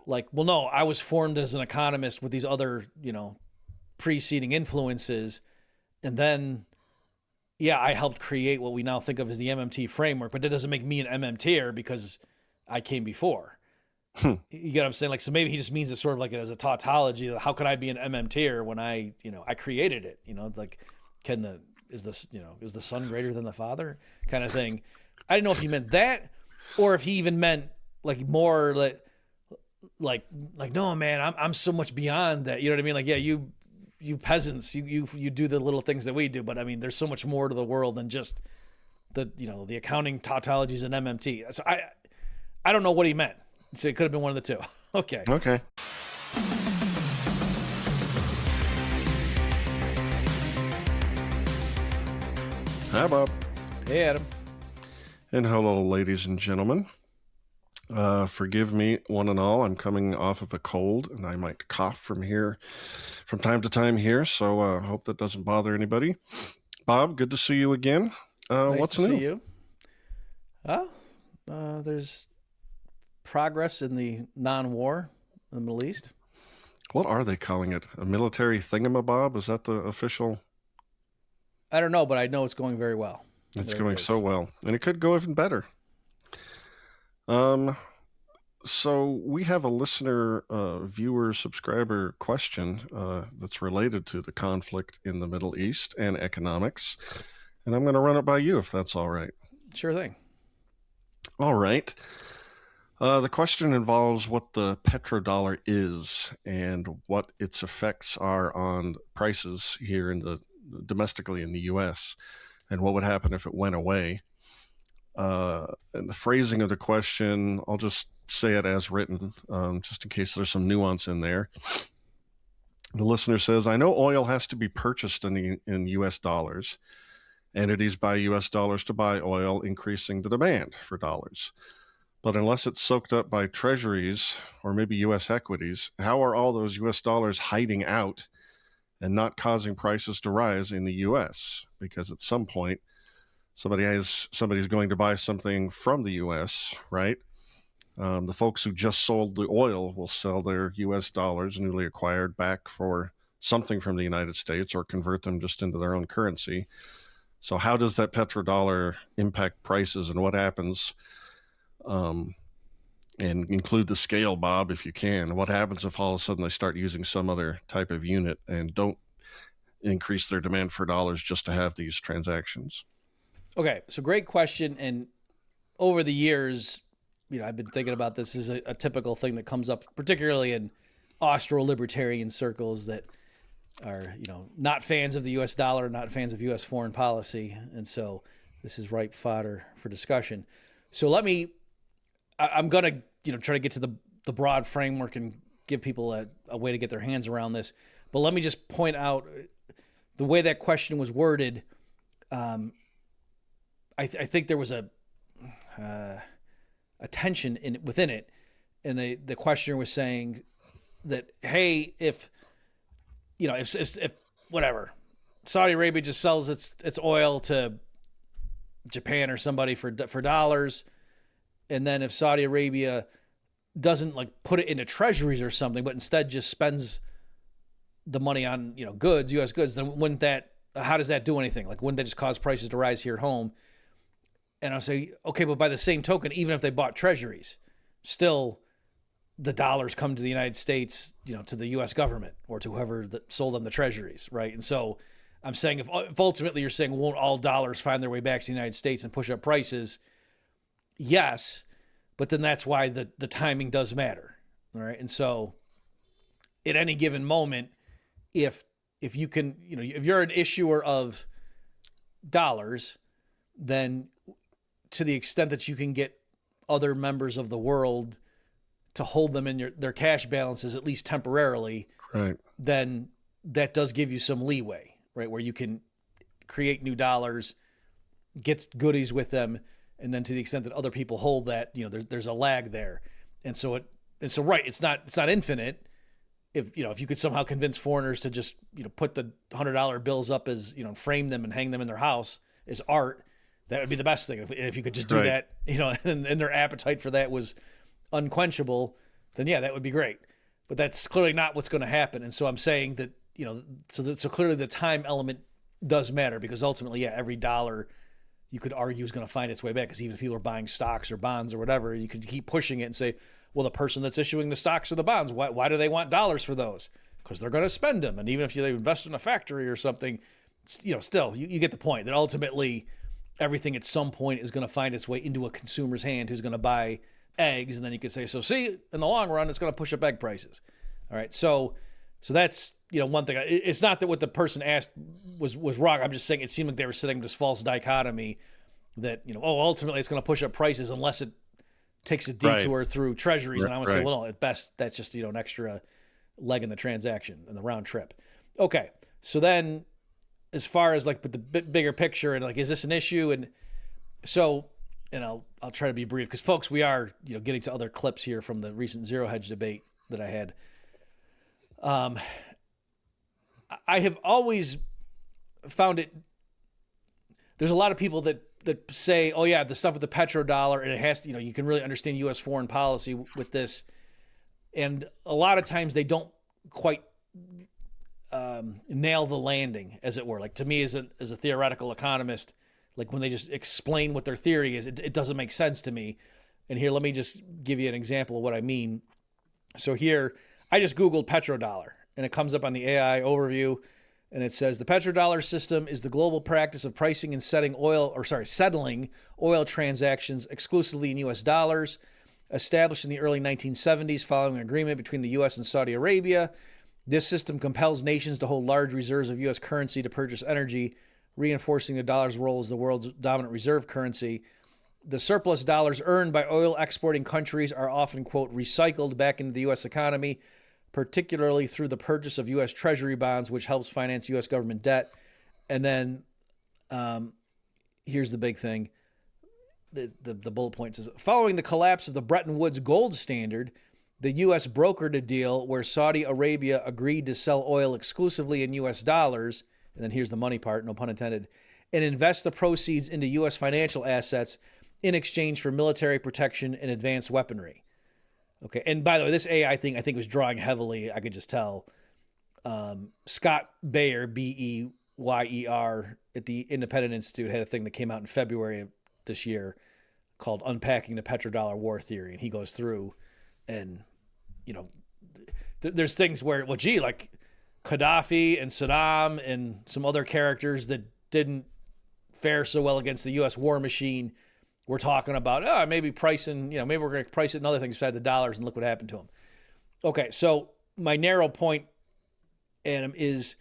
like, well, no, I was formed as an economist with these other, preceding influences. And then, yeah, I helped create what we now think of as the MMT framework, but that doesn't make me an MMTer because I came before. You get what I'm saying? Like, so maybe he just means it sort of like as a tautology. How could I be an MMTer when I created it? Like, is the son greater than the father kind of thing? I didn't know if he meant that or if he even meant like more like no, man, I'm so much beyond that. You know what I mean? Like, yeah, you peasants, you do the little things that we do, but I mean, there's so much more to the world than just the accounting tautologies and MMT. So I don't know what he meant. So it could have been one of the two. Okay. Okay. Hi, Bob. Hey, Adam. And hello, ladies and gentlemen. Forgive me, one and all. I'm coming off of a cold, and I might cough from time to time here. So I hope that doesn't bother anybody. Bob, good to see you again. Nice what's to new? see you. There's progress in the non-war in the Middle East. What are they calling it? A military thingamabob? Is that the official? I don't know, but I know it's going very well. It's going so well, and it could go even better. So we have a listener, viewer, subscriber question that's related to the conflict in the Middle East and economics, and I'm going to run it by you if that's all right. Sure thing. All right. The question involves what the petrodollar is and what its effects are on prices here domestically in the U.S. and what would happen if it went away. And the phrasing of the question, I'll just say it as written, just in case there's some nuance in there. The listener says, I know oil has to be purchased in U.S. dollars. Entities buy U.S. dollars to buy oil, increasing the demand for dollars. But unless it's soaked up by treasuries or maybe U.S. equities, how are all those U.S. dollars hiding out and not causing prices to rise in the U.S.? Because at some point, somebody's going to buy something from the U.S., right? The folks who just sold the oil will sell their U.S. dollars newly acquired back for something from the United States or convert them just into their own currency. So how does that petrodollar impact prices, and what happens? And include the scale, Bob, if you can. What happens if all of a sudden they start using some other type of unit and don't increase their demand for dollars just to have these transactions? Okay, so great question. And over the years, I've been thinking about this as a typical thing that comes up, particularly in Austro-libertarian circles that are, not fans of the U.S. dollar, not fans of U.S. foreign policy. And so this is ripe fodder for discussion. So I'm going to, try to get to the broad framework and give people a way to get their hands around this. But let me just point out the way that question was worded. I think there was a tension within it. And the questioner was saying that, hey, if whatever, Saudi Arabia just sells its oil to Japan or somebody for dollars, and then if Saudi Arabia doesn't put it into treasuries or something, but instead just spends the money on goods, U.S. goods, then how does that do anything? Wouldn't that just cause prices to rise here at home? And I'll say, okay, but by the same token, even if they bought treasuries, still the dollars come to the United States, to the U.S. government or to whoever that sold them the treasuries, right? And so I'm saying if ultimately you're saying won't all dollars find their way back to the United States and push up prices? Yes, but then that's why the timing does matter, all right? And so at any given moment, if you can, if you're an issuer of dollars, then to the extent that you can get other members of the world to hold them in their cash balances, at least temporarily, right, then that does give you some leeway, right? Where you can create new dollars, get goodies with them, and then to the extent that other people hold that, there's a lag there. And so right, it's not infinite. If you could somehow convince foreigners to just, put the $100 bills up as, frame them and hang them in their house as art, that would be the best thing. If you could just do that, and their appetite for that was unquenchable, then yeah, that would be great. But that's clearly not what's going to happen. And so I'm saying that, so clearly the time element does matter, because ultimately, yeah, every dollar you could argue is going to find its way back, because even if people are buying stocks or bonds or whatever, you could keep pushing it and say, well, the person that's issuing the stocks or the bonds, why do they want dollars for those? Because they're going to spend them. And even if they invest in a factory or something, still, you get the point that ultimately everything at some point is going to find its way into a consumer's hand who's going to buy eggs. And then you could say, so see, in the long run, it's going to push up egg prices. All right. So that's, one thing. It's not that what the person asked was wrong. I'm just saying it seemed like they were setting this false dichotomy that, ultimately it's going to push up prices unless it takes a detour through treasuries. And I want to say, well, no, at best, that's just, an extra leg in the transaction and the round trip. Okay. So then as far as like, but the bigger picture and like, is this an issue? And so, I'll try to be brief, because folks, we are, getting to other clips here from the recent ZeroHedge debate that I had. I have always found it, there's a lot of people that say, oh yeah, the stuff with the petrodollar, and it has to, you can really understand U.S. foreign policy with this. And a lot of times they don't quite nail the landing, as it were. Like, to me, as a theoretical economist, like when they just explain what their theory is, it doesn't make sense to me. And here, let me just give you an example of what I mean. So here, I just Googled petrodollar, and it comes up on the AI overview, and it says the petrodollar system is the global practice of pricing and settling oil transactions exclusively in U.S. dollars, established in the early 1970s following an agreement between the U.S. and Saudi Arabia. This system compels nations to hold large reserves of U.S. currency to purchase energy, reinforcing the dollar's role as the world's dominant reserve currency. The surplus dollars earned by oil exporting countries are often, quote, recycled back into the U.S. economy, particularly through the purchase of U.S. Treasury bonds, which helps finance U.S. government debt. And then here's the big thing. The bullet point says, following the collapse of the Bretton Woods gold standard, the U.S. brokered a deal where Saudi Arabia agreed to sell oil exclusively in U.S. dollars, and then here's the money part, no pun intended, and invest the proceeds into U.S. financial assets in exchange for military protection and advanced weaponry. Okay, and by the way, this AI thing I think was drawing heavily, I could just tell. Scott Bayer, Beyer, at the Independent Institute had a thing that came out in February of this year called Unpacking the Petrodollar War Theory. And he goes through and, there's things where, well, gee, like Gaddafi and Saddam and some other characters that didn't fare so well against the U.S. war machine, we're talking about, maybe pricing, maybe we're going to price it in other things besides the dollars, and look what happened to them. Okay, so my narrow point, Adam, is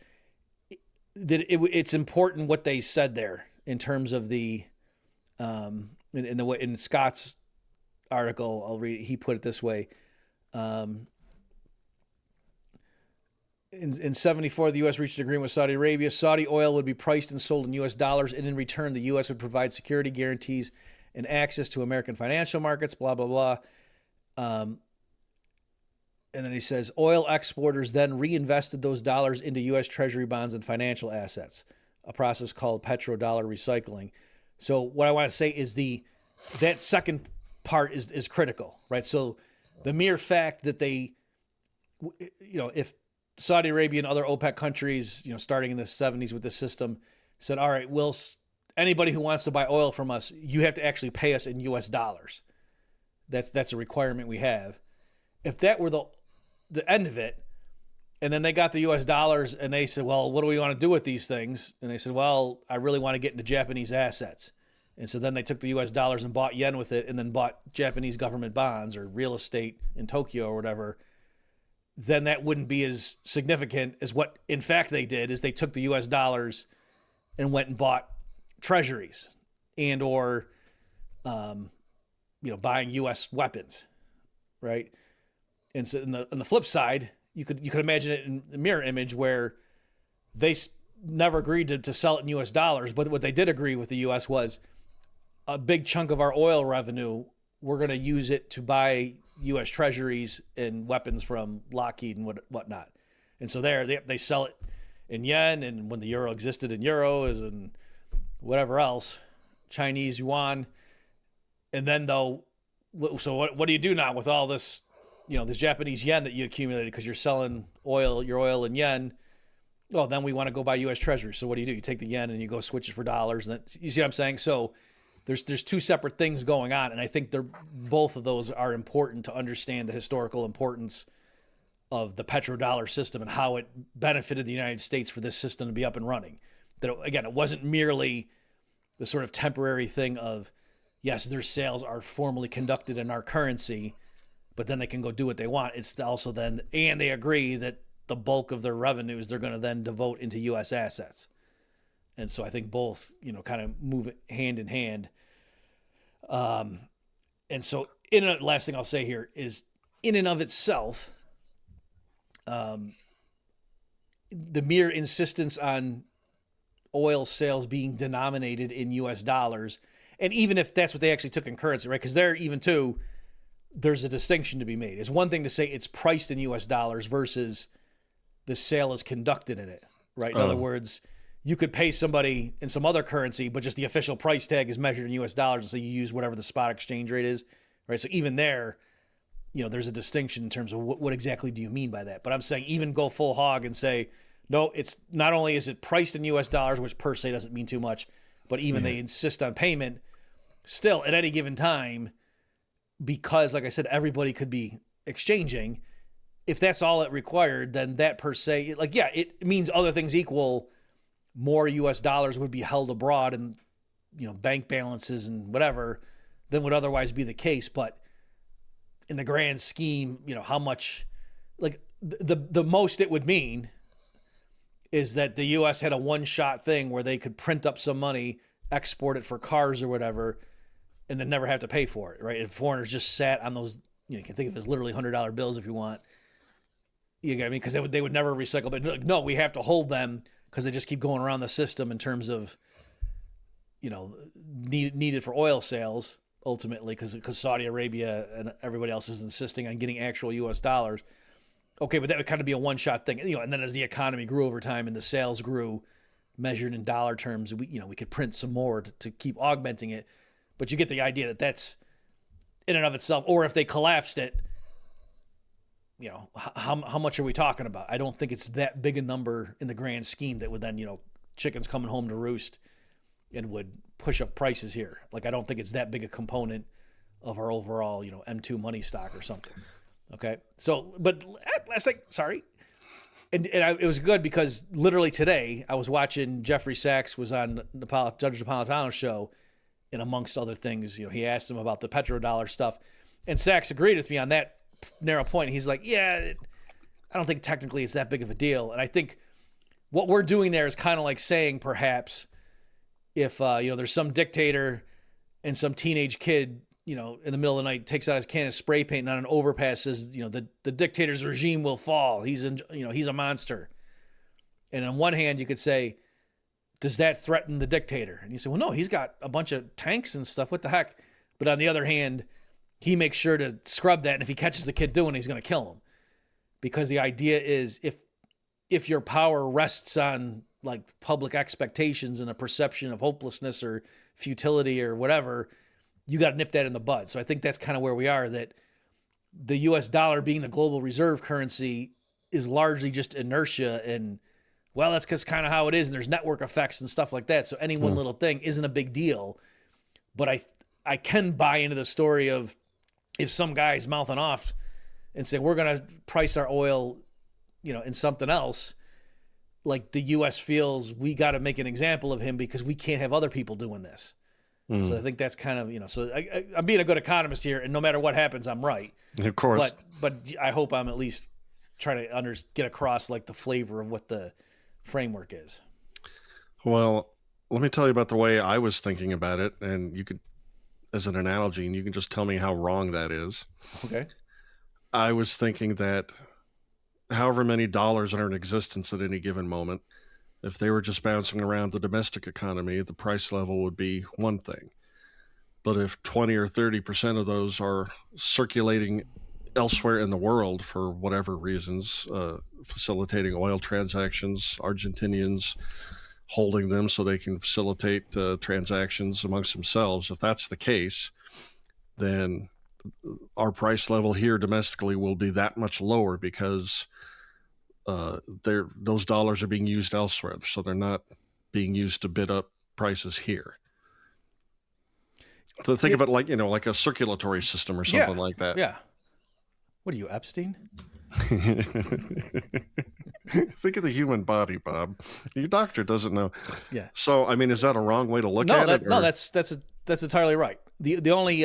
that it's important what they said there in terms of the, in the way in Scott's article, I'll read. He put it this way: in 74, the U.S. reached an agreement with Saudi Arabia. Saudi oil would be priced and sold in U.S. dollars, and in return, the U.S. would provide security guarantees and access to American financial markets, blah, blah, blah. And then he says, oil exporters then reinvested those dollars into U.S. Treasury bonds and financial assets, a process called petrodollar recycling. So what I want to say is that second part is critical, right? So the mere fact that they, if Saudi Arabia and other OPEC countries, starting in the 70s with this system, said, all right, anybody who wants to buy oil from us, you have to actually pay us in U.S. dollars. That's a requirement we have. If that were the end of it, and then they got the U.S. dollars and they said, well, what do we want to do with these things? And they said, well, I really want to get into Japanese assets. And so then they took the U.S. dollars and bought yen with it, and then bought Japanese government bonds or real estate in Tokyo or whatever. Then that wouldn't be as significant as what, in fact, they did, is they took the U.S. dollars and went and bought treasuries and or buying U.S. weapons, right? And so on the flip side, you could imagine it in the mirror image where they never agreed to sell it in U.S. dollars, but what they did agree with the U.S. was a big chunk of our oil revenue, we're going to use it to buy U.S. treasuries and weapons from Lockheed and whatnot. And so they sell it in yen, and when the euro existed in euros and whatever else, Chinese yuan. And then so what do you do now with all this the Japanese yen that you accumulated because you're selling your oil in yen. Well, then we want to go buy U.S. Treasury. So what do? You take the yen and you go switch it for dollars. And then, you see what I'm saying? So there's two separate things going on, and I think both of those are important to understand the historical importance of the petrodollar system and how it benefited the United States for this system to be up and running. That, again, it wasn't merely the sort of temporary thing of, yes, their sales are formally conducted in our currency, but then they can go do what they want. It's also then, and they agree that the bulk of their revenues they're going to then devote into U.S. assets. And so I think both, kind of move hand in hand. And so last thing I'll say here is, in and of itself, the mere insistence on oil sales being denominated in U.S. dollars, and even if that's what they actually took in currency, right? Because there's a distinction to be made. It's one thing to say it's priced in U.S. dollars versus the sale is conducted in it, right? In other words, you could pay somebody in some other currency, but just the official price tag is measured in U.S. dollars, so you use whatever the spot exchange rate is, right? So even there, there's a distinction in terms of what exactly do you mean by that. But I'm saying even go full hog and say, no, it's not only is it priced in U.S. dollars, which per se doesn't mean too much, but even they insist on payment still at any given time, because, like I said, everybody could be exchanging. If that's all it required, then that per se, it means other things equal, more U.S. dollars would be held abroad and, bank balances and whatever than would otherwise be the case. But in the grand scheme, how much, the most it would mean is that the U.S. had a one-shot thing where they could print up some money, export it for cars or whatever, and then never have to pay for it, right? And foreigners just sat on those, you can think of it as literally $100 bills if you want. You get me? Because they would never recycle. But no, we have to hold them because they just keep going around the system in terms of, needed for oil sales ultimately, because Saudi Arabia and everybody else is insisting on getting actual U.S. dollars. Okay, but that would kind of be a one-shot thing, and then as the economy grew over time and the sales grew, measured in dollar terms, we could print some more to keep augmenting it. But you get the idea that that's in and of itself, or if they collapsed it, how much are we talking about? I don't think it's that big a number in the grand scheme that would then, chickens coming home to roost and would push up prices here. I don't think it's that big a component of our overall, M2 money stock or something. Okay. So, but last thing, sorry. It was good because literally today I was watching Jeffrey Sachs was on Judge Napolitano's show, and amongst other things, he asked him about the petrodollar stuff, and Sachs agreed with me on that narrow point. He's like, yeah, I don't think technically it's that big of a deal. And I think what we're doing there is kind of like saying, perhaps, if there's some dictator and some teenage kid, in the middle of the night takes out his can of spray paint and on an overpass says, the dictator's regime will fall. He's a monster. And on one hand, you could say, does that threaten the dictator? And you say, well, no, he's got a bunch of tanks and stuff. What the heck? But on the other hand, he makes sure to scrub that. And if he catches the kid doing it, he's going to kill him. Because the idea is if your power rests on public expectations and a perception of hopelessness or futility or whatever, you got to nip that in the bud. So I think that's kind of where we are, that the U.S. dollar being the global reserve currency is largely just inertia. And, well, that's because kind of how it is. And there's network effects and stuff like that. So any one little thing isn't a big deal. But I can buy into the story of if some guy's mouthing off and saying, we're going to price our oil, in something else, the U.S. feels we got to make an example of him because we can't have other people doing this. So I think that's kind of, so I'm being a good economist here, and no matter what happens, I'm right. Of course. But I hope I'm at least trying to get across the flavor of what the framework is. Well, let me tell you about the way I was thinking about it, and you could, as an analogy, and you can just tell me how wrong that is. Okay. I was thinking that however many dollars are in existence at any given moment, if they were just bouncing around the domestic economy, the price level would be one thing. But if 20 or 30% of those are circulating elsewhere in the world for whatever reasons, facilitating oil transactions, Argentinians holding them so they can facilitate transactions amongst themselves, if that's the case, then our price level here domestically will be that much lower because those dollars are being used elsewhere, so they're not being used to bid up prices here. So think of it like, like a circulatory system or something like that. Yeah. What are you, Epstein? Think of the human body, Bob. Your doctor doesn't know. Yeah. So, I mean, is that a wrong way to look at it? No, that's entirely right. The only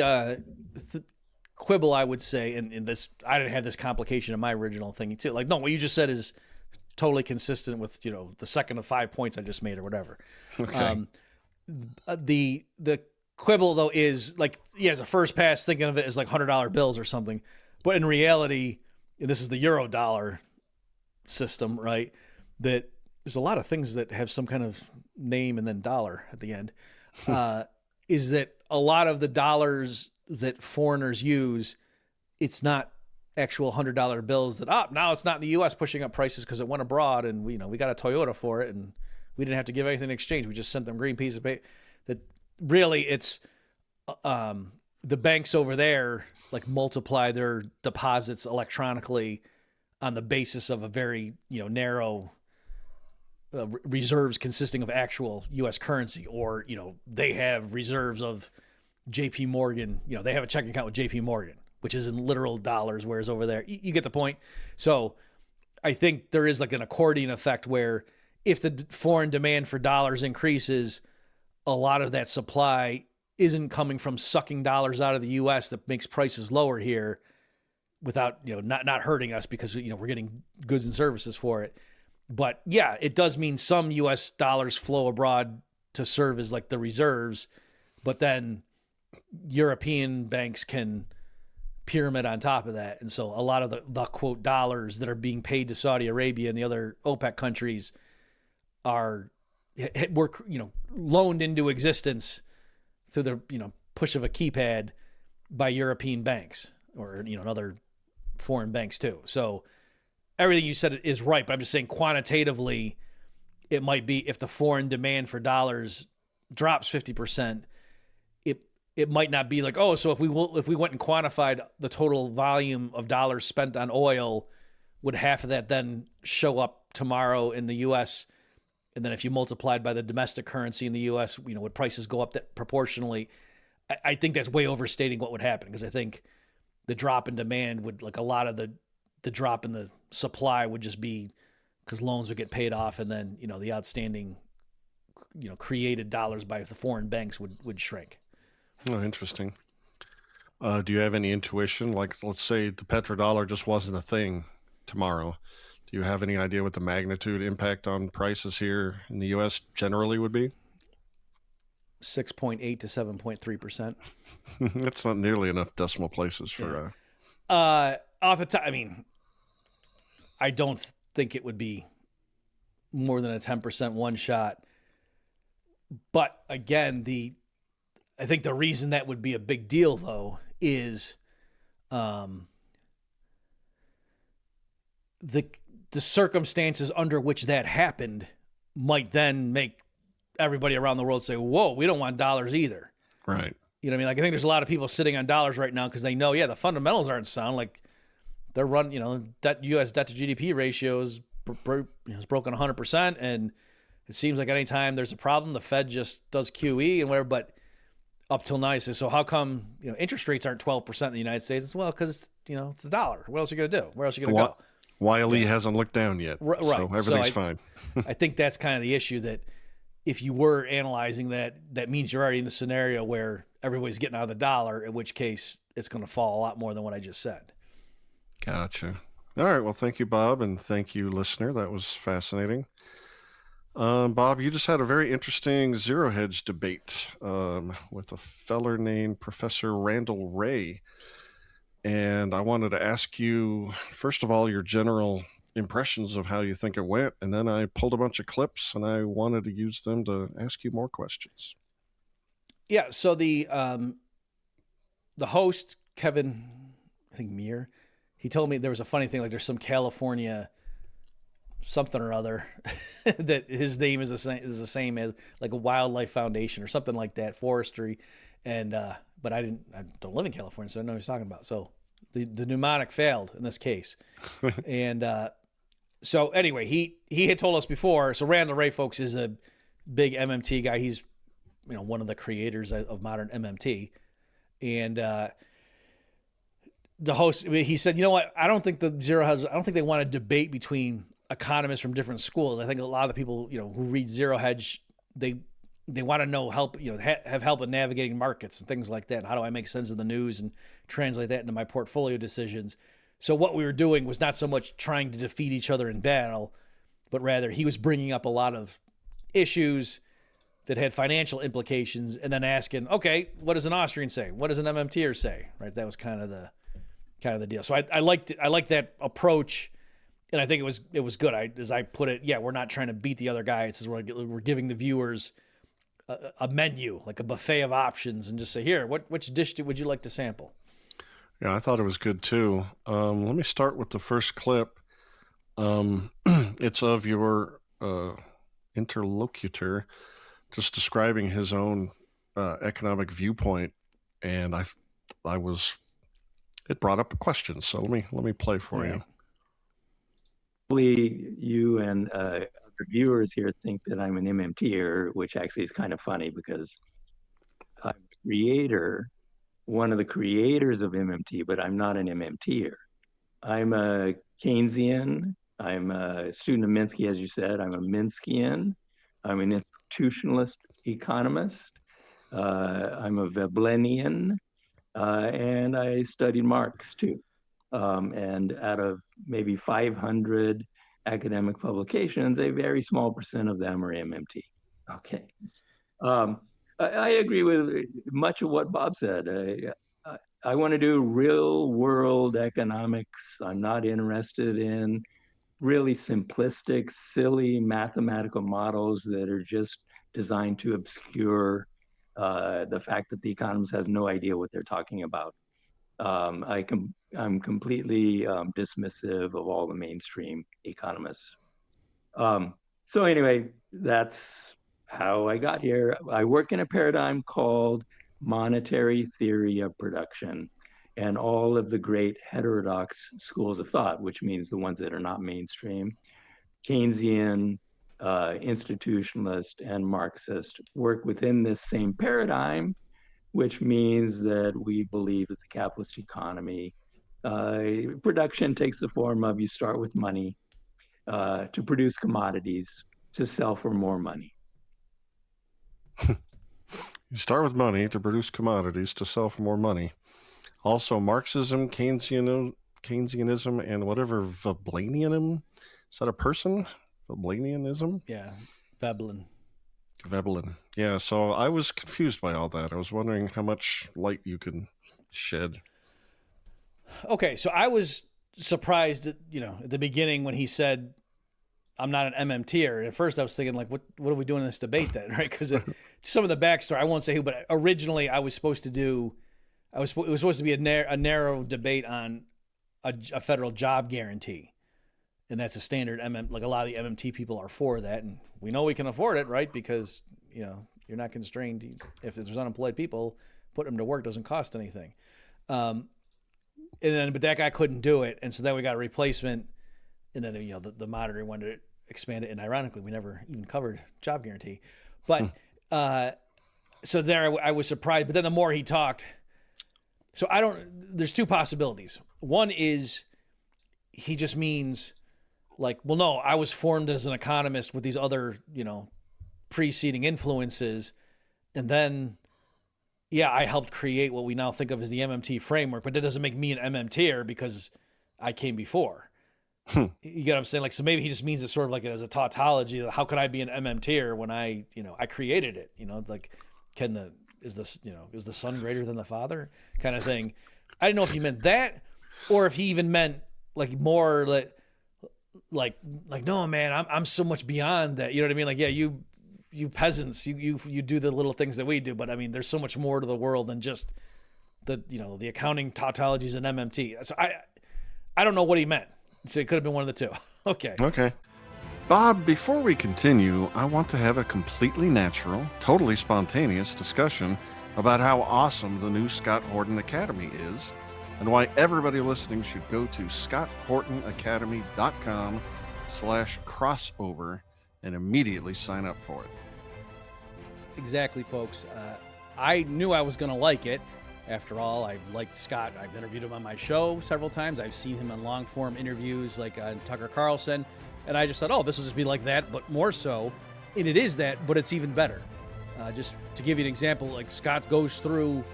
quibble I would say, and this, I didn't have this complication in my original thing too. Like, no, what you just said is totally consistent with, the second of 5 points I just made or whatever. Okay. The quibble though is like, as a first pass thinking of it as like $100 bills or something, but in reality, this is the euro dollar system, right? That there's a lot of things that have some kind of name and then dollar at the end. Is that a lot of the dollars that foreigners use, it's not actual $100 bills that now it's not in the U.S. pushing up prices because it went abroad and we got a Toyota for it and we didn't have to give anything in exchange. We just sent them green piece of paper. That really it's the banks over there like multiply their deposits electronically on the basis of a very narrow reserves consisting of actual U.S. currency, or they have reserves of J.P. Morgan. They have a checking account with J.P. Morgan, which is in literal dollars, whereas over there, you get the point. So I think there is like an accordion effect where if the foreign demand for dollars increases, a lot of that supply isn't coming from sucking dollars out of the U.S. that makes prices lower here without, not hurting us because, we're getting goods and services for it. But yeah, it does mean some U.S. dollars flow abroad to serve as like the reserves, but then European banks can pyramid on top of that. And so a lot of the quote dollars that are being paid to Saudi Arabia and the other OPEC countries were loaned into existence through the push of a keypad by European banks or other foreign banks too. So everything you said is right, but I'm just saying quantitatively, it might be if the foreign demand for dollars drops 50%, it might not be like, so if we went and quantified the total volume of dollars spent on oil, would half of that then show up tomorrow in the U.S.? And then if you multiplied by the domestic currency in the U.S., would prices go up that proportionally? I think that's way overstating what would happen, because I think the drop in demand would, like a lot of the drop in the supply would just be because loans would get paid off, and then the outstanding created dollars by the foreign banks would shrink. Oh, interesting. Do you have any intuition? Like, let's say the petrodollar just wasn't a thing tomorrow. Do you have any idea what the magnitude impact on prices here in the U.S. generally would be? 6.8 to 7.3%. That's not nearly enough decimal places for. Off the top, I don't think it would be more than a 10% one shot. But again, I think the reason that would be a big deal, though, is the circumstances under which that happened might then make everybody around the world say, whoa, we don't want dollars either. Right. You know what I mean? Like, I think there's a lot of people sitting on dollars right now because they know, the fundamentals aren't sound. Like, they're running, U.S. debt to GDP ratio is broken 100%. And it seems like any time there's a problem, the Fed just does QE and whatever. But up till now, so how come, interest rates aren't 12% in the United States? It's because, it's the dollar. What else are you going to do? Where else are you going to go? Wiley hasn't looked down yet. Right. So everything's fine. I think that's kind of the issue, that if you were analyzing that means you're already in the scenario where everybody's getting out of the dollar, in which case it's going to fall a lot more than what I just said. Gotcha. All right. Well, thank you, Bob, and thank you, listener. That was fascinating. Bob, you just had a very interesting ZeroHedge debate with a feller named Professor Randall Wray. And I wanted to ask you, first of all, your general impressions of how you think it went. And then I pulled a bunch of clips and I wanted to use them to ask you more questions. Yeah. So the host, Kevin, I think Muir, he told me there was a funny thing, like there's some California something or other that his name is the same as like a wildlife foundation or something like that, forestry. And but I don't live in California, so I don't know what he's talking about. So the mnemonic failed in this case. And so anyway, he had told us before. So Randall Wray, folks, is a big MMT guy. He's one of the creators of modern MMT. And the host, he said, you know what? I don't think I don't think they want a debate between economists from different schools. I think a lot of the people, who read ZeroHedge, they want to know help, have help in navigating markets and things like that. And how do I make sense of the news and translate that into my portfolio decisions? So what we were doing was not so much trying to defeat each other in battle, but rather he was bringing up a lot of issues that had financial implications and then asking, okay, what does an Austrian say? What does an MMTer say? Right. That was kind of the deal. So I liked that approach. And I think it was good. As I put it, we're not trying to beat the other guy. It's we're giving the viewers a menu, like a buffet of options, and just say, here, which dish would you like to sample? Yeah, I thought it was good too. Let me start with the first clip. It's of your interlocutor just describing his own economic viewpoint, and it brought up a question. So let me play for you. Hopefully you and the viewers here think that I'm an MMTer, which actually is kind of funny because I'm one of the creators of MMT, but I'm not an MMTer. I'm a Keynesian. I'm a student of Minsky, as you said. I'm a Minskian. I'm an institutionalist economist. I'm a Veblennian, and I studied Marx too. And out of maybe 500 academic publications, a very small percent of them are MMT. Okay. I agree with much of what Bob said. I want to do real world economics. I'm not interested in really simplistic, silly mathematical models that are just designed to obscure the fact that the economist has no idea what they're talking about. I'm completely dismissive of all the mainstream economists. So anyway, that's how I got here. I work in a paradigm called monetary theory of production, and all of the great heterodox schools of thought, which means the ones that are not mainstream, Keynesian, institutionalist, and Marxist, work within this same paradigm, which means that we believe that the capitalist economy, production takes the form of you start with money to produce commodities to sell for more money. You start with money to produce commodities to sell for more money. Also, Marxism, Keynesianism, and whatever Veblennianism. Is that a person? Veblennianism? Yeah, Veblen. Yeah, so I was confused by all that. I was wondering how much light you could shed. Okay, so I was surprised at the beginning when he said, I'm not an MMTer. At first I was thinking, like, what are we doing in this debate then, right? Because some of the backstory, I won't say who, but originally it was supposed to be a narrow debate on a federal job guarantee. And that's a standard like a lot of the MMT people are for that. And we know we can afford it, right? Because, you're not constrained. If there's unemployed people, putting them to work doesn't cost anything. But that guy couldn't do it. And so then we got a replacement. And then, the monitor wanted to expand it. And ironically, we never even covered job guarantee. But so there I was surprised. But then the more he talked, there's two possibilities. One is he just means like, well, no, I was formed as an economist with these other, preceding influences. And then, I helped create what we now think of as the MMT framework, but that doesn't make me an MMTer because I came before. You get what I'm saying? Like, so maybe he just means it sort of like as a tautology. How can I be an MMTer when I created it? Like, is the son greater than the father kind of thing? I didn't know if he meant that or if he even meant like more like no, man, I'm so much beyond that. You know what I mean? Like, yeah, you peasants, you do the little things that we do, but I mean, there's so much more to the world than just the accounting tautologies and MMT. So I don't know what he meant. So it could have been one of the two. Okay. Bob, before we continue, I want to have a completely natural, totally spontaneous discussion about how awesome the new Scott Horton Academy is and why everybody listening should go to scotthortonacademy.com/crossover and immediately sign up for it. Exactly, folks. I knew I was going to like it. After all, I've liked Scott. I've interviewed him on my show several times. I've seen him in long-form interviews like on Tucker Carlson. And I just thought, oh, this will just be like that, but more so. And it is that, but it's even better. Just to give you an example, like Scott goes through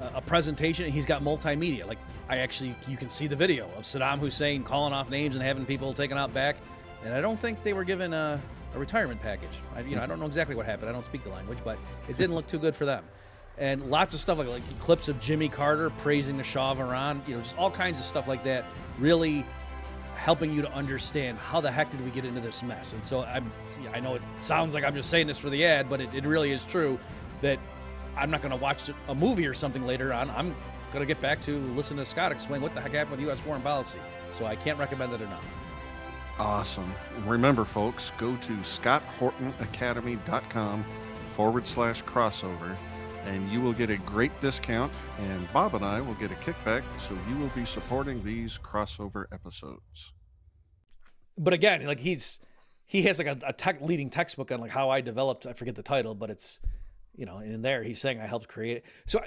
a presentation and he's got multimedia. Like you can see the video of Saddam Hussein calling off names and having people taken out back. And I don't think they were given a retirement package. I don't know exactly what happened. I don't speak the language, but it didn't look too good for them. And lots of stuff like clips of Jimmy Carter praising the Shah of Iran, just all kinds of stuff like that, really helping you to understand how the heck did we get into this mess. And so I know it sounds like I'm just saying this for the ad, but it really is true that I'm not going to watch a movie or something later on. I'm going to get back to listen to Scott explain what the heck happened with U.S. foreign policy. So I can't recommend it enough. Awesome. Remember, folks, go to scotthortonacademy.com/crossover and you will get a great discount, and Bob and I will get a kickback, so you will be supporting these crossover episodes. But again, like he has like a leading textbook on like how I developed, I forget the title, but it's, in there he's saying I helped create it. So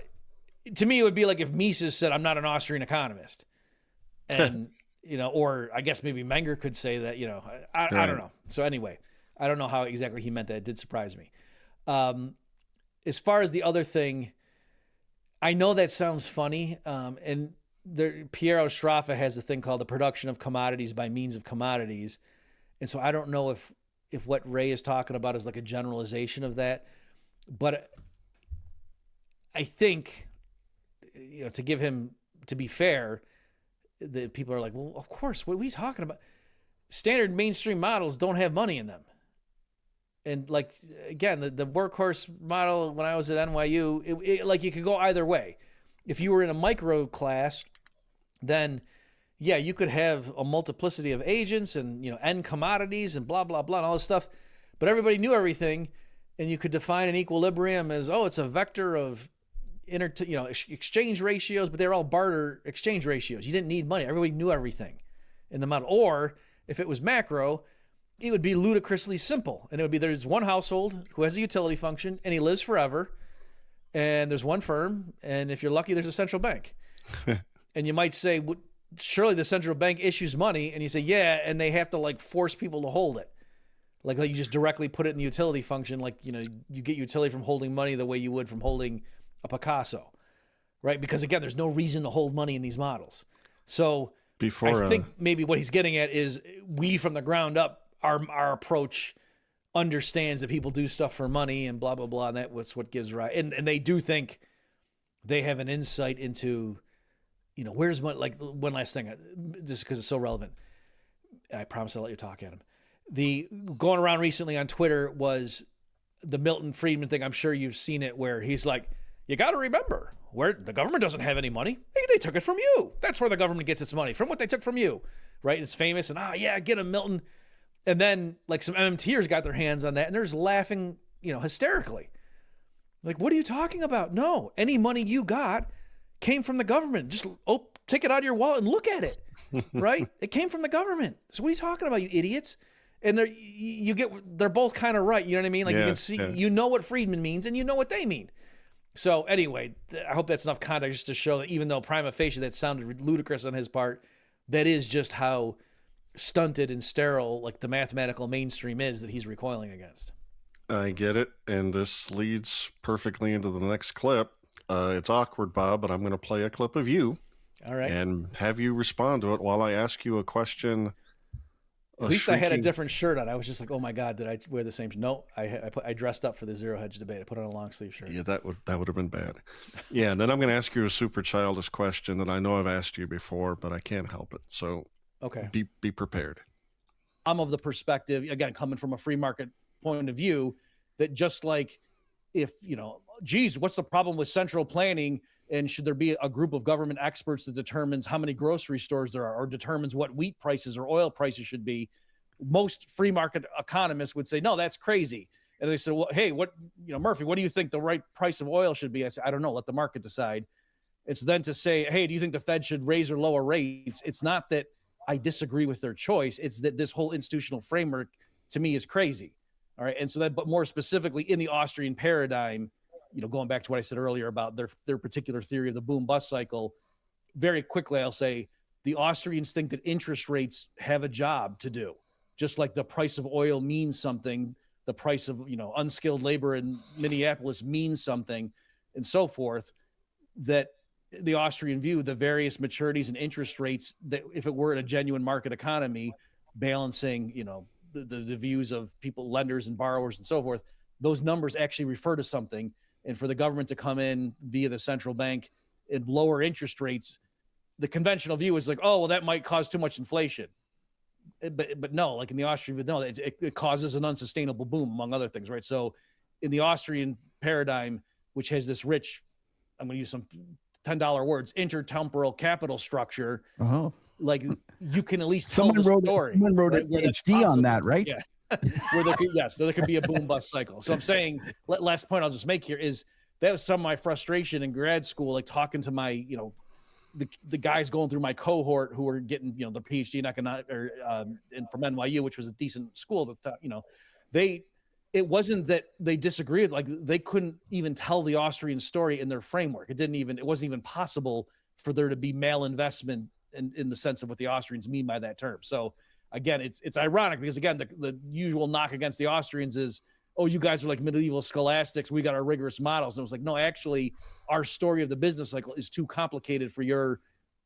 to me, it would be like if Mises said, I'm not an Austrian economist. And, or I guess maybe Menger could say that, I don't know. So anyway, I don't know how exactly he meant that. It did surprise me. As far as the other thing, I know that sounds funny. And Piero Sraffa has a thing called the production of commodities by means of commodities. And so I don't know if what Ray is talking about is like a generalization of that. But I think, to be fair, the people are like, well, of course, what are we talking about? Standard mainstream models don't have money in them. And like, again, the workhorse model when I was at NYU, it you could go either way. If you were in a micro class, then yeah, you could have a multiplicity of agents and, end commodities and blah, blah, blah, and all this stuff. But everybody knew everything. And you could define an equilibrium as, it's a vector of exchange ratios, but they're all barter exchange ratios. You didn't need money. Everybody knew everything in the model. Or if it was macro, it would be ludicrously simple. And it would be, there's one household who has a utility function and he lives forever. And there's one firm. And if you're lucky, there's a central bank. And you might say, surely the central bank issues money. And you say, yeah. And they have to force people to hold it. Like you just directly put it in the utility function. You get utility from holding money the way you would from holding a Picasso, right? Because again, there's no reason to hold money in these models. So I think maybe what he's getting at is we from the ground up, our approach understands that people do stuff for money and blah, blah, blah. And that's what gives rise. And they do think they have an insight into, where's money. Like one last thing, just because it's so relevant. I promise I'll let you talk, Adam. The going around recently on Twitter was the Milton Friedman thing. I'm sure you've seen it where he's like, you got to remember where the government doesn't have any money. They took it from you. That's where the government gets its money, from what they took from you. Right. It's famous. And get him, Milton. And then some MMTers got their hands on that and they're just laughing, hysterically. Like, what are you talking about? No, any money you got came from the government. Just take it out of your wallet and look at it. Right. It came from the government. So what are you talking about, you idiots? And they're both kind of right. You know what I mean? You can see, what Friedman means and you know what they mean. So anyway, I hope that's enough context to show that even though prima facie that sounded ludicrous on his part, that is just how stunted and sterile the mathematical mainstream is that he's recoiling against. I get it. And this leads perfectly into the next clip. It's awkward, Bob, but I'm going to play a clip of you. All right. And have you respond to it while I ask you a question. At least I had a different shirt on. I was just like, oh my God, did I wear the same? No, I dressed up for the ZeroHedge debate. I put on a long sleeve shirt. Yeah, that would have been bad. Yeah, and then I'm going to ask you a super childish question that I know I've asked you before, but I can't help it. So okay, be prepared. I'm of the perspective, again, coming from a free market point of view, that just like if, what's the problem with central planning? And should there be a group of government experts that determines how many grocery stores there are or determines what wheat prices or oil prices should be? Most free market economists would say, no, that's crazy. And they said, well, hey, Murphy, what do you think the right price of oil should be? I said, I don't know. Let the market decide. It's then to say, hey, do you think the Fed should raise or lower rates? It's not that I disagree with their choice. It's that this whole institutional framework to me is crazy. All right. And so that, but more specifically in the Austrian paradigm, going back to what I said earlier about their particular theory of the boom bust cycle, very quickly, I'll say the Austrians think that interest rates have a job to do, just like the price of oil means something. The price of, unskilled labor in Minneapolis means something, and so forth. That the Austrian view, the various maturities and interest rates, that if it were in a genuine market economy, balancing, the views of people, lenders and borrowers and so forth, those numbers actually refer to something. And for the government to come in via the central bank and lower interest rates, the conventional view is like, oh, well, that might cause too much inflation. But no, like in the Austrian, no, it causes an unsustainable boom, among other things, right? So in the Austrian paradigm, which has this rich, I'm going to use some $10 words, intertemporal capital structure, like you can at least tell the story. Someone wrote an PhD on that, right? Yeah. So there could be a boom bust cycle. So I'm saying, last point I'll just make here is that was some of my frustration in grad school, like talking to my, the guys going through my cohort who were getting, the PhD in economics from NYU, which was a decent school. It wasn't that they disagreed. Like they couldn't even tell the Austrian story in their framework. It wasn't even possible for there to be malinvestment in the sense of what the Austrians mean by that term. So again, it's ironic because again, the usual knock against the Austrians is, oh, you guys are like medieval scholastics. We got our rigorous models. And it was like, no, actually our story of the business cycle is too complicated for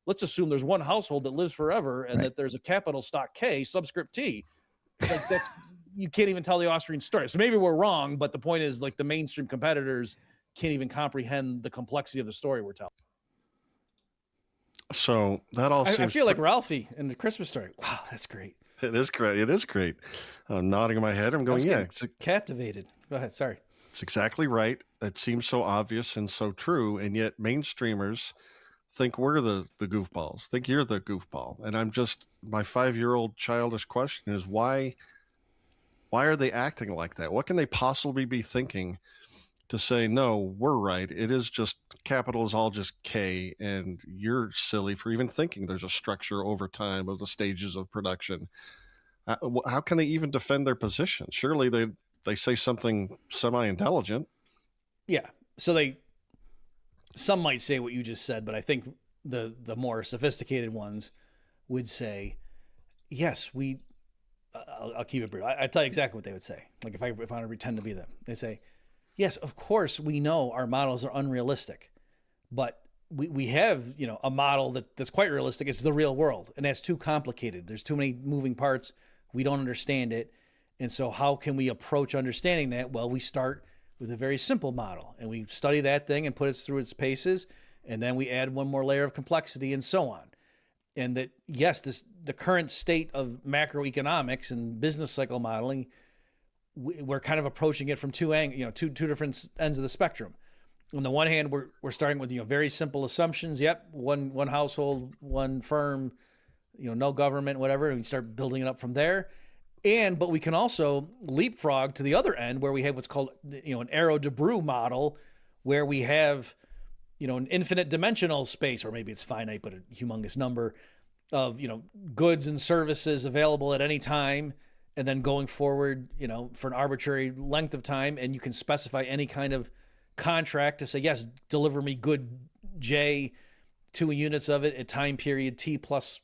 let's assume there's one household that lives forever and that there's a capital stock K subscript T. Like you can't even tell the Austrian story. So maybe we're wrong, but the point is like the mainstream competitors can't even comprehend the complexity of the story we're telling. So that all seems... I feel like Ralphie in the Christmas Story. Wow, that's great. It is great. It is great. I'm nodding my head. I'm going, yeah. Captivated. Go ahead. Sorry. It's exactly right. It seems so obvious and so true. And yet mainstreamers think we're the goofballs, think you're the goofball. And my 5-year-old childish question is why are they acting like that? What can they possibly be thinking to say, no, we're right. It is just capital is all just K, and you're silly for even thinking there's a structure over time of the stages of production. How can they even defend their position? Surely they say something semi-intelligent. Yeah. So some might say what you just said, but I think the more sophisticated ones would say, yes, I'll keep it brief. I tell you exactly what they would say. Like if I want to pretend to be them, they say, yes, of course we know our models are unrealistic, but we have, a model that's quite realistic. It's the real world, and that's too complicated. There's too many moving parts. We don't understand it. And so how can we approach understanding that? Well, we start with a very simple model and we study that thing and put it through its paces. And then we add one more layer of complexity and so on. And that, yes, the current state of macroeconomics and business cycle modeling, we're kind of approaching it from two different ends of the spectrum. On the one hand, we're starting with, very simple assumptions. Yep. One household, one firm, no government, whatever. And we start building it up from there. But we can also leapfrog to the other end where we have what's called, an Arrow-Debreu model, where we have, an infinite dimensional space, or maybe it's finite, but a humongous number of, goods and services available at any time. And then going forward, for an arbitrary length of time, and you can specify any kind of contract to say, yes, deliver me good J, 2 units of it at time period T plus,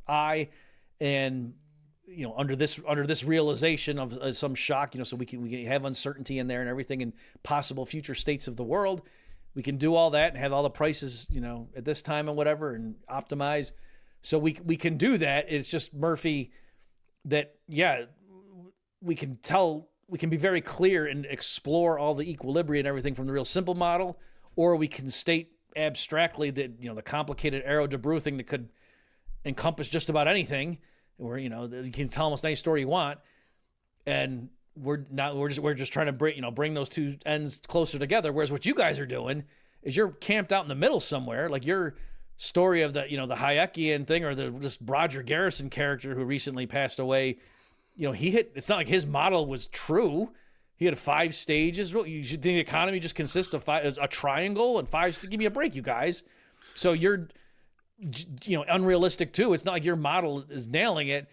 I, and, under this realization of some shock, so we can have uncertainty in there and everything and possible future states of the world. We can do all that and have all the prices, at this time and whatever, and optimize. So we can do that. It's just, Murphy, that, yeah, we can be very clear and explore all the equilibria and everything from the real simple model, or we can state abstractly that, the complicated Arrow-Debreu thing that could encompass just about anything, where, you can tell almost any story you want. And we're just trying to bring those two ends closer together. Whereas what you guys are doing is you're camped out in the middle somewhere, like your story of the, the Hayekian thing, or this Roger Garrison character who recently passed away. It's not like his model was true. He had 5 stages. The economy just consists of a triangle and 5. Give me a break, you guys. So you're, unrealistic too. It's not like your model is nailing it,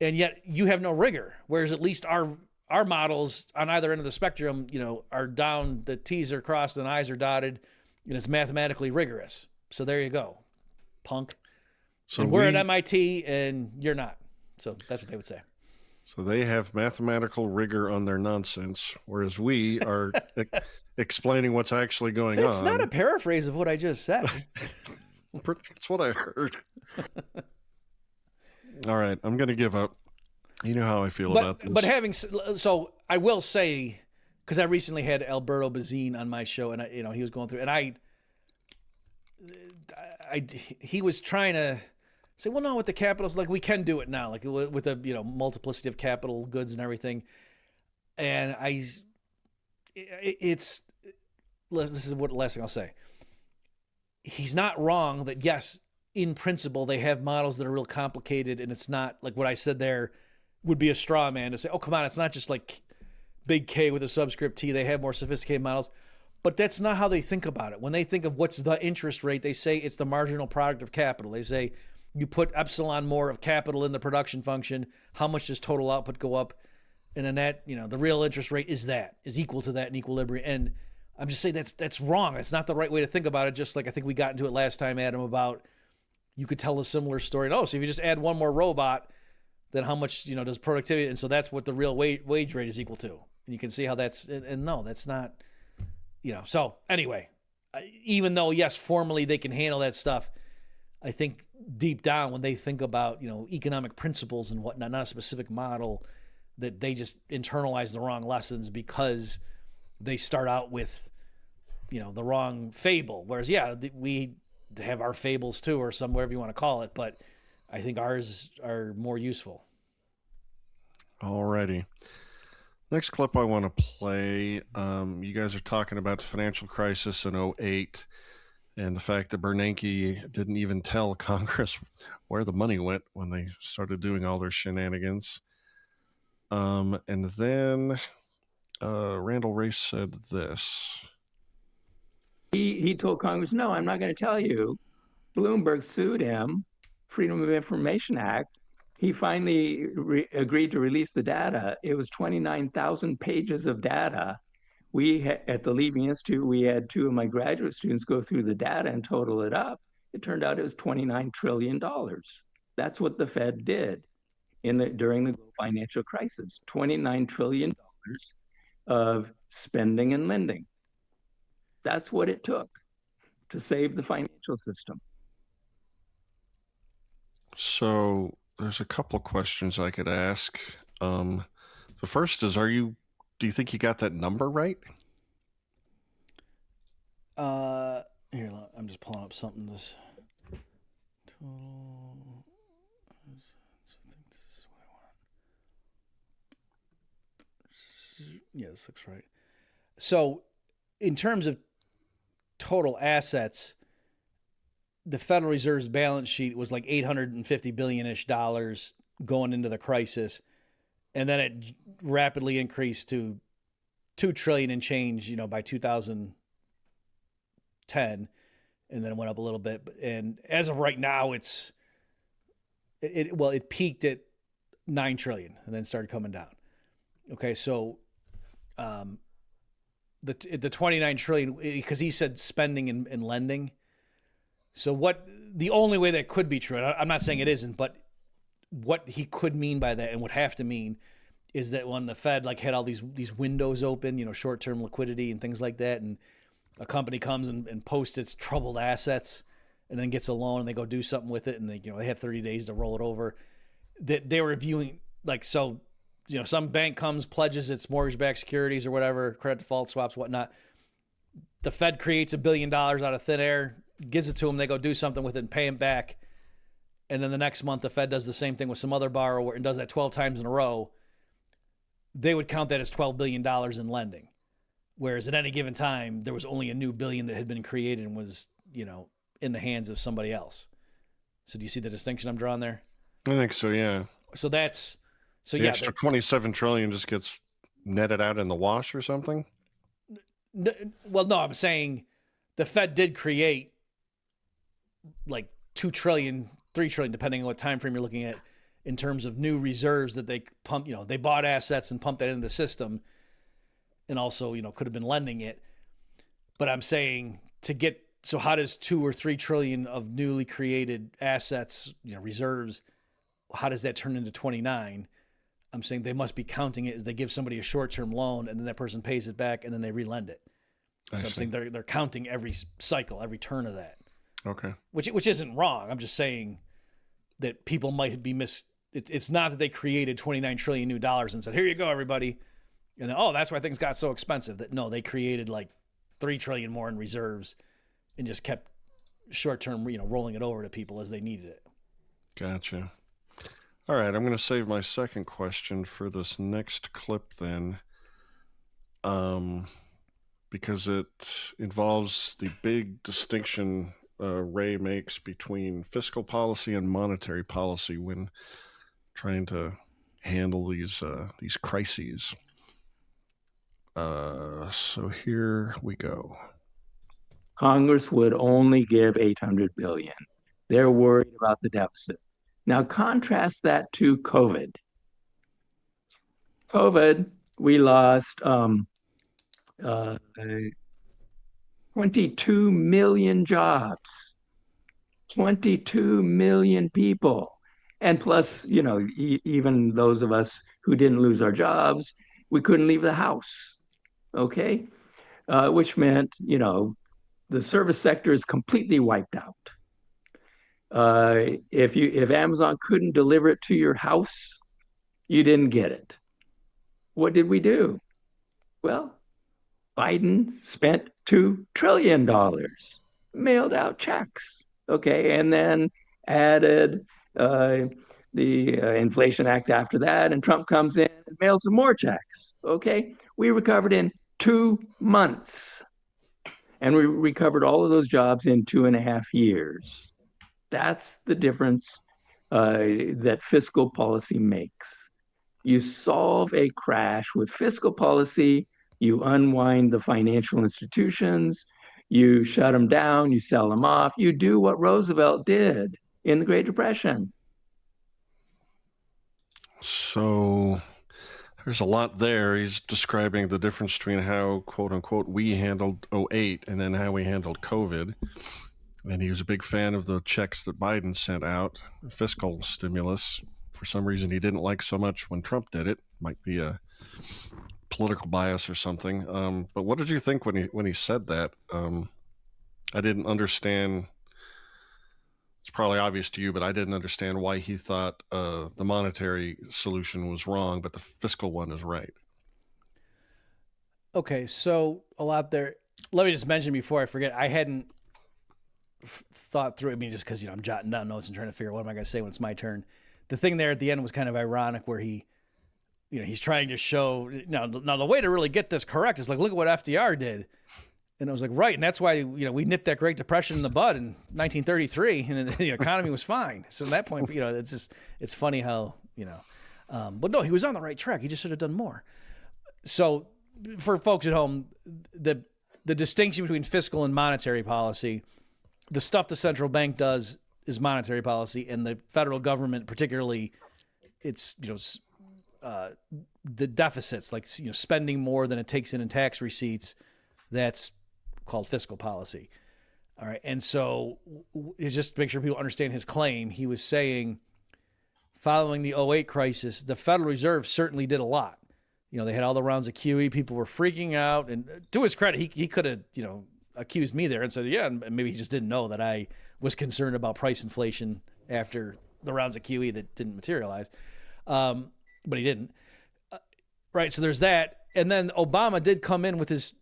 and yet you have no rigor. Whereas at least our models on either end of the spectrum, are down. The T's are crossed and I's are dotted, and it's mathematically rigorous. So there you go, punk. So we're at MIT and you're not. So that's what they would say. So they have mathematical rigor on their nonsense, whereas we are explaining what's actually going on. It's not a paraphrase of what I just said. That's what I heard. All right, I'm going to give up. You know how I feel about this. But so I will say, because I recently had Alberto Bazzine on my show, and he was going through, and he was trying to say, well, no, with the capitals, like we can do it now, like with the multiplicity of capital goods and everything. And this is what the last thing I'll say. He's not wrong that yes, in principle, they have models that are real complicated, and it's not like what I said there would be a straw man to say, oh, come on, it's not just like big K with a subscript T. They have more sophisticated models. But that's not how they think about it. When they think of what's the interest rate, they say it's the marginal product of capital. They say you put epsilon more of capital in the production function, how much does total output go up? And then that, the real interest rate is equal to that in equilibrium. And I'm just saying that's wrong. It's not the right way to think about it. Just like I think we got into it last time, Adam, about you could tell a similar story. So if you just add one more robot, then how much, does productivity? And so that's what the real wage rate is equal to. And you can see how and no, that's not, So anyway, even though, yes, formally they can handle that stuff, I think deep down when they think about, economic principles and whatnot, not a specific model, that they just internalize the wrong lessons because they start out with, the wrong fable. Whereas, we have our fables too, or whatever you want to call it, but I think ours are more useful. Alrighty. Next clip I want to play. You guys are talking about the financial crisis in 2008 and the fact that Bernanke didn't even tell Congress where the money went when they started doing all their shenanigans. And then Randall Wray said this. He told Congress, no, I'm not going to tell you. Bloomberg sued him, Freedom of Information Act. He finally agreed to release the data. It was 29,000 pages of data. At the Levy Institute, we had 2 of my graduate students go through the data and total it up. It turned out it was $29 trillion. That's what the Fed did during the financial crisis. $29 trillion of spending and lending. That's what it took to save the financial system. So there's a couple of questions I could ask. The first is, do you think you got that number right? Here, I'm just pulling up something. This total. I think this is what I want. Yeah, this looks right. So, in terms of total assets, the Federal Reserve's balance sheet was like $850 billion-ish going into the crisis. And then it rapidly increased to $2 trillion and change, by 2010. And then it went up a little bit. And as of right now, it peaked at $9 trillion and then started coming down. Okay. So, the 29 trillion, because he said spending and lending. So the only way that could be true, and I'm not saying it isn't, but what he could mean by that and would have to mean is that when the Fed had all these windows open, short-term liquidity and things like that, and a company comes and posts its troubled assets and then gets a loan and they go do something with it and they have 30 days to roll it over, that they were viewing some bank comes, pledges its mortgage-backed securities or whatever, credit default swaps, whatnot. The Fed creates $1 billion out of thin air, gives it to them, they go do something with it and pay them back. And then the next month, the Fed does the same thing with some other borrower and does that 12 times in a row. They would count that as $12 billion in lending. Whereas at any given time, there was only a new billion that had been created and was, in the hands of somebody else. So do you see the distinction I'm drawing there? I think so, yeah. So that's... So the yeah, extra 27 trillion just gets netted out in the wash or something? Well, no, I'm saying the Fed did create like 2 trillion, 3 trillion, depending on what time frame you're looking at, in terms of new reserves that they pump. They bought assets and pumped that into the system, and also could have been lending it. But I'm saying so how does 2 or 3 trillion of newly created assets, reserves, how does that turn into 29? I'm saying they must be counting it as they give somebody a short-term loan and then that person pays it back and then they relend it. So I'm saying they're counting every cycle, every turn of that. Okay. Which isn't wrong. I'm just saying that people might be it's not that they created 29 trillion new dollars and said, here you go, everybody. And then, that's why things got so expensive. That no, they created like 3 trillion more in reserves and just kept short-term, rolling it over to people as they needed it. Gotcha. All right, I'm going to save my second question for this next clip then, because it involves the big distinction Ray makes between fiscal policy and monetary policy when trying to handle these crises. So here we go. Congress would only give $800 billion. They're worried about the deficit. Now contrast that to COVID. COVID, we lost 22 million jobs, 22 million people. And plus, even those of us who didn't lose our jobs, we couldn't leave the house, okay? Which meant, the service sector is completely wiped out. If Amazon couldn't deliver it to your house, you didn't get it. What did we do? Well, Biden spent $2 trillion, mailed out checks, okay, and then added the Inflation Act after that, and Trump comes in and mails some more checks, okay? We recovered in 2 months, and we recovered all of those jobs in 2.5 years. That's the difference that fiscal policy makes. You solve a crash with fiscal policy, you unwind the financial institutions, you shut them down, you sell them off, you do what Roosevelt did in the Great Depression. So there's a lot there. He's describing the difference between how, quote unquote, we handled 2008 and then how we handled COVID. And he was a big fan of the checks that Biden sent out, fiscal stimulus. For some reason, he didn't like so much when Trump did it. Might be a political bias or something. But what did you think when he said that? I didn't understand. It's probably obvious to you, but I didn't understand why he thought the monetary solution was wrong, but the fiscal one is right. Okay, so a lot there. Let me just mention before I forget, I hadn't thought through. I mean, just because I'm jotting down notes and trying to figure out what am I going to say when it's my turn. The thing there at the end was kind of ironic, where he's trying to show now the way to really get this correct is like, look at what FDR did, and I was like, right, and that's why we nipped that Great Depression in the bud in 1933, and the economy was fine. So at that point, it's funny how but no, he was on the right track. He just should have done more. So for folks at home, the distinction between fiscal and monetary policy, the stuff the central bank does is monetary policy, and the federal government, particularly, it's the deficits, like spending more than it takes in tax receipts, that's called fiscal policy. All right, and so it's just to make sure people understand his claim. He was saying, following the 2008 crisis, the Federal Reserve certainly did a lot. They had all the rounds of QE. People were freaking out, and to his credit, he could have accused me there and said, yeah, and maybe he just didn't know that I was concerned about price inflation after the rounds of QE that didn't materialize. But he didn't. Right. So there's that. And then Obama did come in with his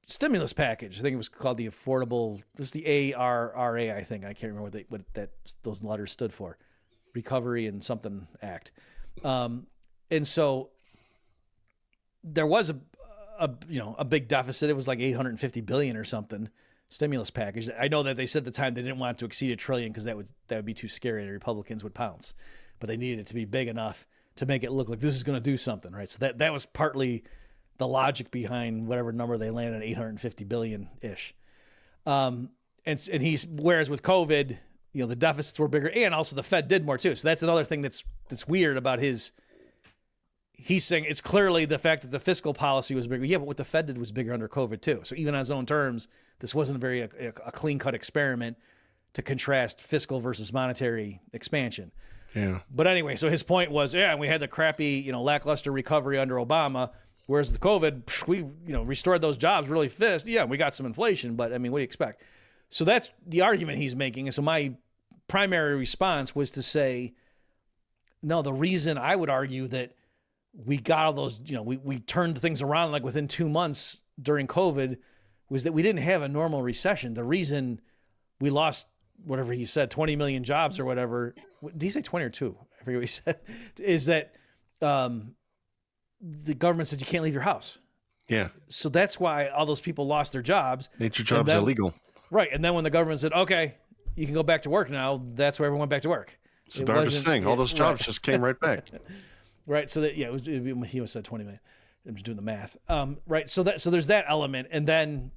stimulus package. I think it was called the affordable, it was the ARRA, I think. I can't remember what those letters stood for. Recovery and something Act. And so there was a big deficit. It was like $850 billion or something. Stimulus package. I know that they said at the time they didn't want it to exceed $1 trillion because that would be too scary. The Republicans would pounce, but they needed it to be big enough to make it look like this is going to do something, right? So that was partly the logic behind whatever number they landed at, 850 billion ish. And whereas with COVID, the deficits were bigger, and also the Fed did more too. So that's another thing that's weird about his. He's saying it's clearly the fact that the fiscal policy was bigger. Yeah, but what the Fed did was bigger under COVID too. So even on his own terms, this wasn't a clean cut experiment to contrast fiscal versus monetary expansion. Yeah. But anyway, so his point was, we had the crappy, lackluster recovery under Obama, whereas the COVID, we, restored those jobs really fast. Yeah, we got some inflation, but I mean, what do you expect? So that's the argument he's making. And so my primary response was to say, no, the reason I would argue that we got all those, we turned things around like within 2 months during COVID was that we didn't have a normal recession. The reason we lost, whatever he said, 20 million jobs or whatever, did he say 20 or 2? I forget what he said, is that the government said you can't leave your house. Yeah. So that's why all those people lost their jobs. Made your jobs illegal. Right. And then when the government said, okay, you can go back to work now, that's where everyone went back to work. It's the darndest thing. All those jobs just came right back. Right. So that, he was said 20 million. I'm just doing the math. Right. So there's that element. And then,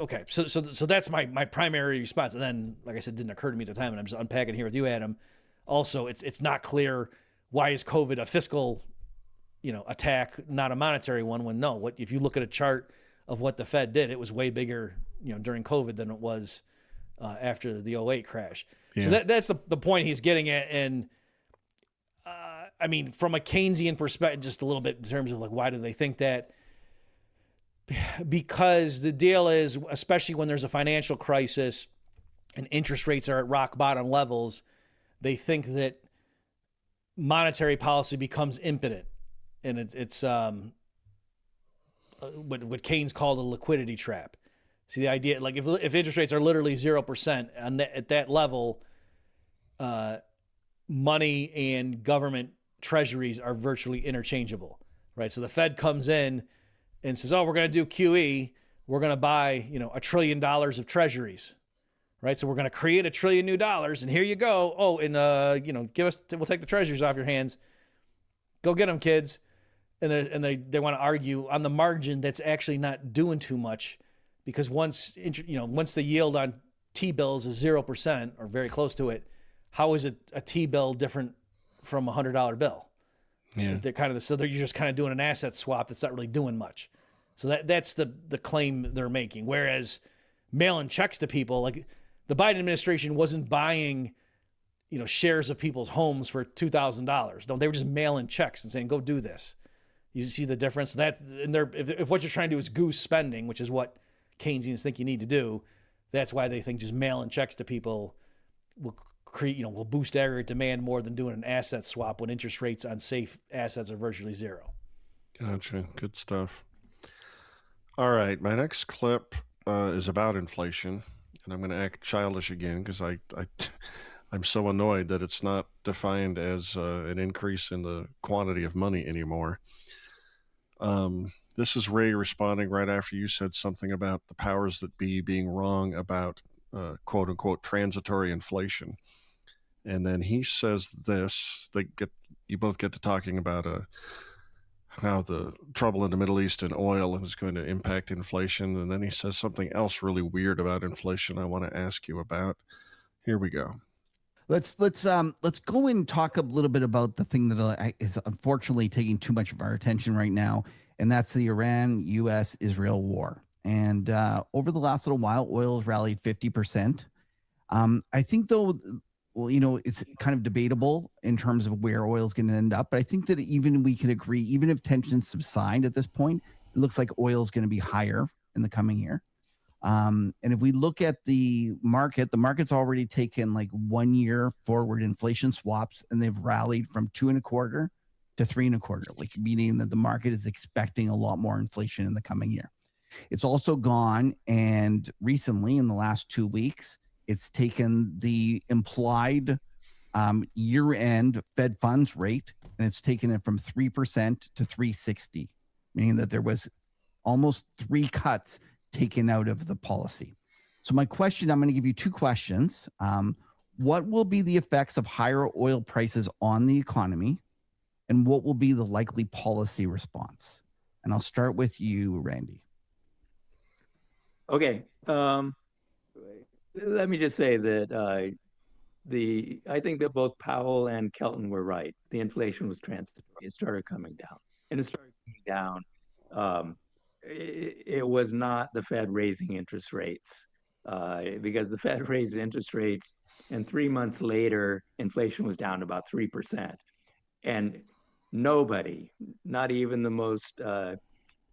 okay. So that's my primary response. And then, like I said, it didn't occur to me at the time, and I'm just unpacking here with you, Adam. Also, it's not clear why is COVID a fiscal, attack, not a monetary one, when if you look at a chart of what the Fed did, it was way bigger, during COVID than it was after the 2008 crash. Yeah. So that's the point he's getting at. And I mean, from a Keynesian perspective, just a little bit in terms of like, why do they think that? Because the deal is, especially when there's a financial crisis and interest rates are at rock bottom levels, they think that monetary policy becomes impotent. And it's what Keynes called a liquidity trap. See, the idea, like if interest rates are literally 0% at that level, money and government treasuries are virtually interchangeable, right? So the Fed comes in and says, we're going to do QE. We're going to buy, $1 trillion of treasuries, right? So we're going to create $1 trillion new dollars, and here you go. Oh, and we'll take the treasuries off your hands. Go get them, kids. And they want to argue on the margin that's actually not doing too much, because once the yield on T-bills is 0% or very close to it, how is a T-bill different from a $100 bill? Yeah. You're just kind of doing an asset swap that's not really doing much. So that's the claim they're making. Whereas mailing checks to people, like the Biden administration wasn't buying, shares of people's homes for $2,000. No, they were just mailing checks and saying, go do this. You see the difference? If what you're trying to do is goose spending, which is what Keynesians think you need to do, that's why they think just mailing checks to people will boost aggregate demand more than doing an asset swap when interest rates on safe assets are virtually zero. Gotcha. Good stuff. All right. My next clip is about inflation, and I'm going to act childish again because I'm so annoyed that it's not defined as an increase in the quantity of money anymore. This is Ray responding right after you said something about the powers that be being wrong about quote unquote transitory inflation. And then he says this, you both get to talking about how the trouble in the Middle East and oil is going to impact inflation. And then he says something else really weird about inflation I want to ask you about. Here we go. Let's go and talk a little bit about the thing that is unfortunately taking too much of our attention right now, and that's the Iran-U.S.-Israel war. And over the last little while, oil has rallied 50%. I think, though, it's kind of debatable in terms of where oil is going to end up. But I think that even we can agree, even if tensions subside at this point, it looks like oil is going to be higher in the coming year. And if we look at the market's already taken like 1 year forward inflation swaps, and they've rallied from 2.25 to 3.25, like meaning that the market is expecting a lot more inflation in the coming year. It's also gone, and recently in the last 2 weeks, it's taken the implied year-end Fed funds rate, and it's taken it from 3% to 3.60, meaning that there was almost 3 cuts taken out of the policy. So my question, I'm going to give you 2 questions. What will be the effects of higher oil prices on the economy? and what will be the likely policy response? And I'll start with you, Randy. Okay. Let me just say that I think that both Powell and Kelton were right. The inflation was transitory. It started coming down, and it started coming down. It was not the Fed raising interest rates, because the Fed raised interest rates, and 3 months later, inflation was down about 3%. And nobody, not even the most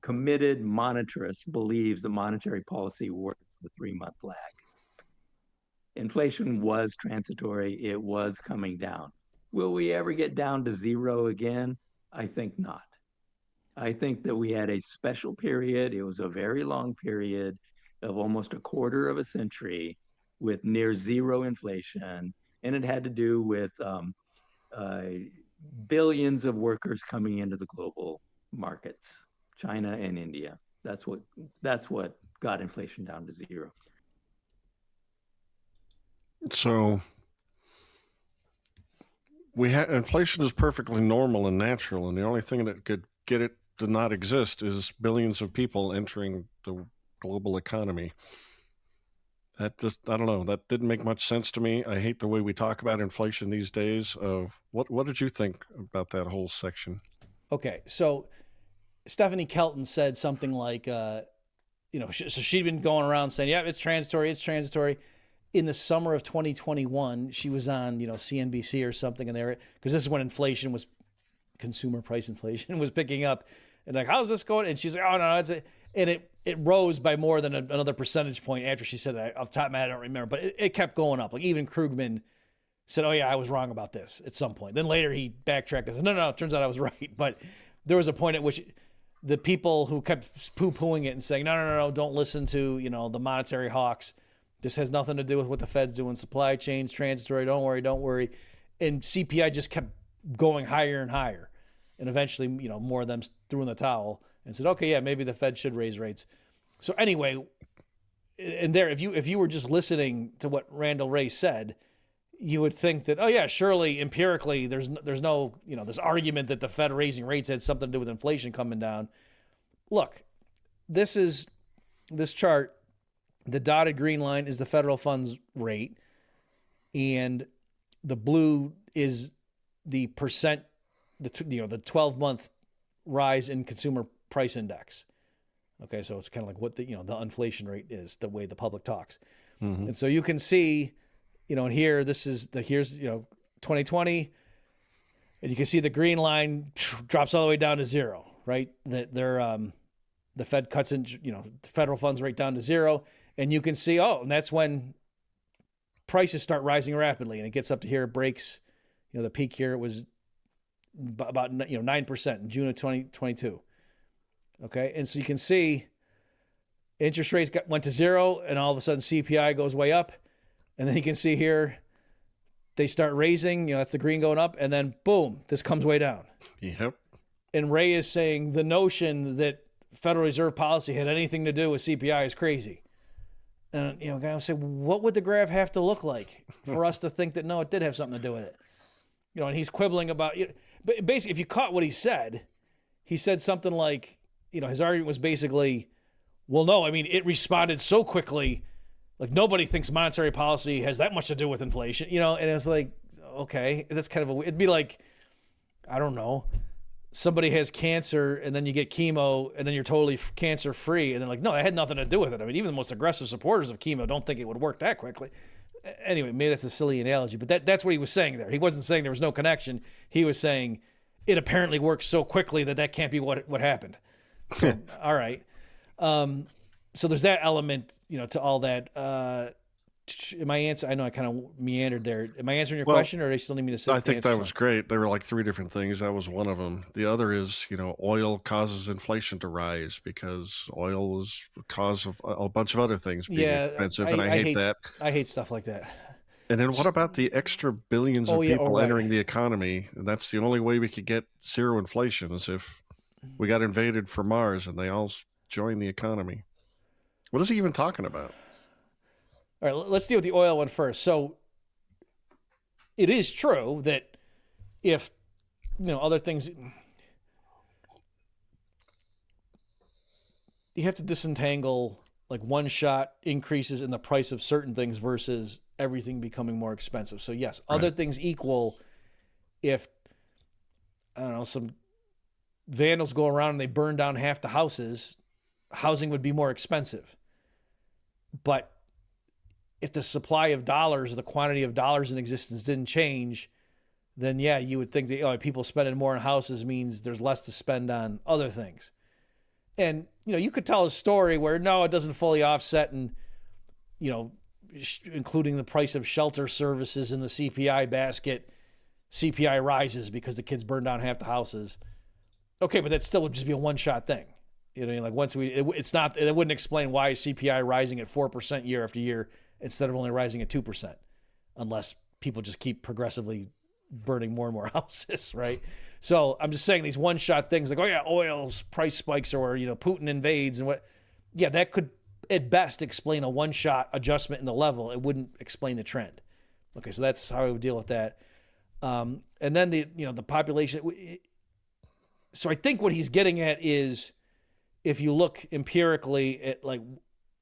committed monetarist, believes the monetary policy worked with 3-month lag. Inflation was transitory. It was coming down. Will we ever get down to zero again? I think not. I think that we had a special period. It was a very long period of almost a quarter of a century with near zero inflation. And it had to do with billions of workers coming into the global markets, China and India. That's what got inflation down to zero. So inflation is perfectly normal and natural, and the only thing that could get it to not exist is billions of people entering the global economy. That just, I don't know, that didn't make much sense to me. I hate the way we talk about inflation these days. What did you think about that whole section? Okay, so Stephanie Kelton said something like, so she'd been going around saying, yeah, it's transitory, it's transitory. In the summer of 2021, she was on, CNBC or something in there, because this is when consumer price inflation was picking up. And like, how's this going? And she's like, oh, no, that's it. And it rose by more than another percentage point after she said that. Off the top of my head, I don't remember, but it kept going up. Like even Krugman said, oh yeah, I was wrong about this at some point. Then later he backtracked and said, no, it turns out I was right. But there was a point at which the people who kept poo-pooing it and saying, no, don't listen to, the monetary hawks. This has nothing to do with what the Fed's doing. Supply chains, transitory, don't worry. And CPI just kept going higher and higher. And eventually, more of them threw in the towel and said, okay, yeah, maybe the Fed should raise rates. So anyway, and there, if you were just listening to what Randall Wray said, you would think that, oh yeah, surely empirically there's no, this argument that the Fed raising rates had something to do with inflation coming down. Look, this chart, the dotted green line is the federal funds rate, and the blue is the percent, the 12-month rise in consumer price index. Okay, so it's kind of like what the inflation rate is, the way the public talks. Mm-hmm. And so you can see, and here here's 2020, and you can see the green line drops all the way down to zero, right? That the Fed cuts in, the federal funds rate down to zero, and you can see, and that's when prices start rising rapidly, and it gets up to here, it breaks, the peak here, it was about 9% in June of 2022. Okay, and so you can see interest rates went to zero, and all of a sudden CPI goes way up, and then you can see here they start raising. That's the green going up, and then boom, this comes way down. Yep. And Ray is saying the notion that Federal Reserve policy had anything to do with CPI is crazy. And guy will say, what would the graph have to look like for us to think that no, it did have something to do with it? And he's quibbling about it. But basically, if you caught what he said something like, his argument was basically, well, no, I mean, it responded so quickly, like nobody thinks monetary policy has that much to do with inflation, and it's like, okay, that's kind of it'd be like, I don't know, somebody has cancer and then you get chemo and then you're totally cancer free. And they're like, no, that had nothing to do with it. I mean, even the most aggressive supporters of chemo don't think it would work that quickly. Anyway, maybe that's a silly analogy, but that's what he was saying there. He wasn't saying there was no connection. He was saying it apparently works so quickly that can't be what happened. So, all right. So there's that element, to all that. Am I I know I kind of meandered there. Am I answering your question, or do you still need me to say? I think that was great. There were like 3 different things. That was one of them. The other is, oil causes inflation to rise because oil is the cause of a bunch of other things being expensive, and I hate that. I hate stuff like that. And then what about the extra billions of people entering the economy? And that's the only way we could get zero inflation is if we got invaded from Mars and they all joined the economy. What is he even talking about? All right, let's deal with the oil one first. So it is true that if other things. You have to disentangle like one-shot increases in the price of certain things versus everything becoming more expensive. So yes, other things equal, if I don't know, some vandals go around and they burn down half the houses, housing would be more expensive. But if the supply of dollars, the quantity of dollars in existence didn't change, then yeah, you would think that people spending more on houses means there's less to spend on other things. And, you could tell a story where, no, it doesn't fully offset, and, including the price of shelter services in the CPI basket, CPI rises because the kids burned down half the houses. Okay, but that still would just be a one-shot thing. Like once it wouldn't explain why is CPI rising at 4% year after year instead of only rising at 2%, unless people just keep progressively burning more and more houses, right? So I'm just saying these one-shot things like, oil's price spikes, or, Putin invades, and what, that could at best explain a one-shot adjustment in the level. It wouldn't explain the trend. Okay, so that's how I would deal with that. And then the population. So I think what he's getting at is, if you look empirically at like,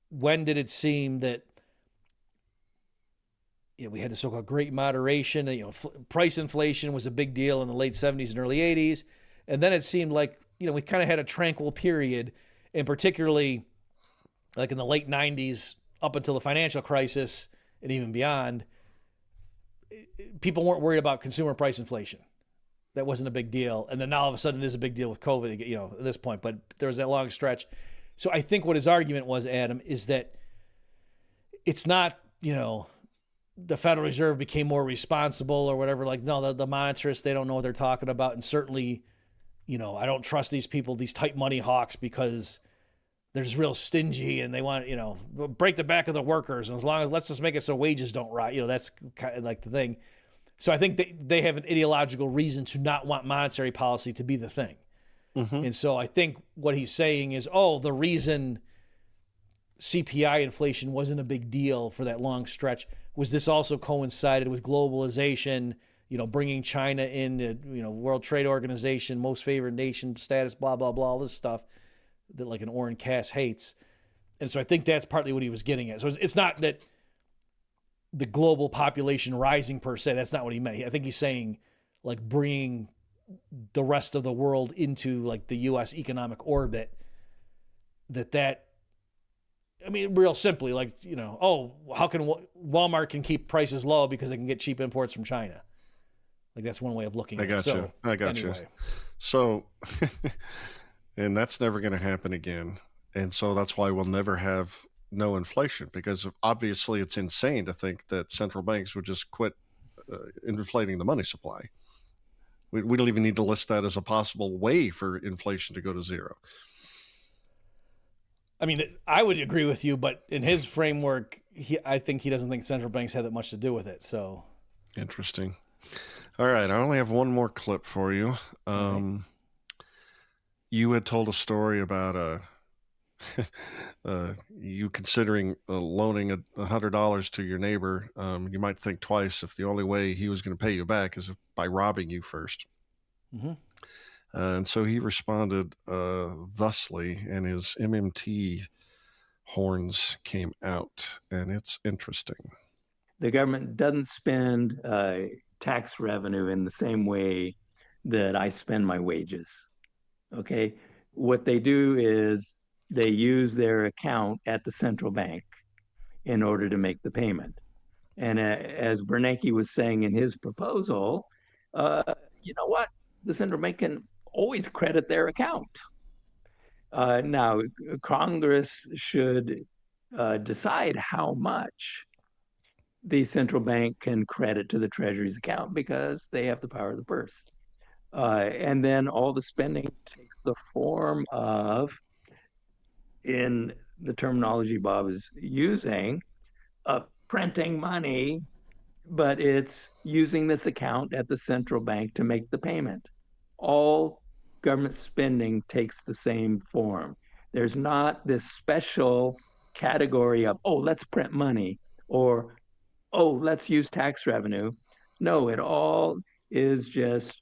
when did it seem that we had the so-called Great Moderation, price inflation was a big deal in the late 70s and early 80s. And then it seemed like, we kind of had a tranquil period, and particularly like in the late 90s up until the financial crisis and even beyond, people weren't worried about consumer price inflation. That wasn't a big deal. And then now all of a sudden it is a big deal with COVID, at this point, but there was that long stretch. So I think what his argument was, Adam, is that it's not, the Federal Reserve became more responsible or whatever. Like, no, the monetarists, they don't know what they're talking about. And certainly, I don't trust these people, these tight money hawks, because they're just real stingy and they want, break the back of the workers. And as long as, let's just make it so wages don't rise, that's kind of like the thing. So I think they have an ideological reason to not want monetary policy to be the thing. Mm-hmm. And so I think what he's saying is, the reason CPI inflation wasn't a big deal for that long stretch was this also coincided with globalization, bringing China into, World Trade Organization, most favored nation status, blah, blah, blah, all this stuff that like an Orrin Cass hates. And so I think that's partly what he was getting at. So it's not that the global population rising per se, that's not what he meant. I think he's saying like bringing the rest of the world into like the U.S. economic orbit, real simply, like, how can Walmart can keep prices low because they can get cheap imports from China? Like, that's one way of looking at it. I got you. So, and that's never going to happen again. And so that's why we'll never have no inflation, because obviously it's insane to think that central banks would just quit inflating the money supply. We don't even need to list that as a possible way for inflation to go to zero. I would agree with you, but in his framework, I think he doesn't think central banks had that much to do with it. So interesting. All right, I only have one more clip for you. Right. You had told a story about you considering loaning $100 to your neighbor. You might think twice if the only way he was going to pay you back is by robbing you first. Mm-hmm. And so he responded thusly, and his MMT horns came out, and it's interesting. The government doesn't spend tax revenue in the same way that I spend my wages. Okay, what they do is they use their account at the central bank in order to make the payment. And as Bernanke was saying in his proposal, you know what? The central bank can always credit their account. Now, Congress should decide how much the central bank can credit to the Treasury's account, because they have the power of the purse. And then all the spending takes the form of, in the terminology Bob is using, printing money, but it's using this account at the central bank to make the payment. All government spending takes the same form. There's not this special category of, let's print money, or, let's use tax revenue. No, it all is just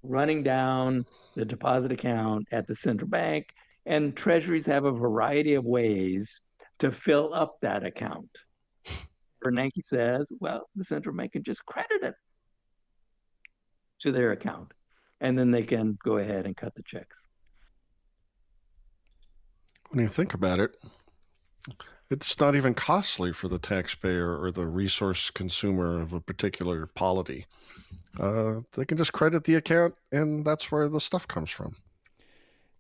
running down the deposit account at the central bank, and treasuries have a variety of ways to fill up that account. Bernanke says, well, the central bank can just credit it to their account, and then they can go ahead and cut the checks. When you think about it, it's not even costly for the taxpayer or the resource consumer of a particular polity. They can just credit the account, and that's where the stuff comes from.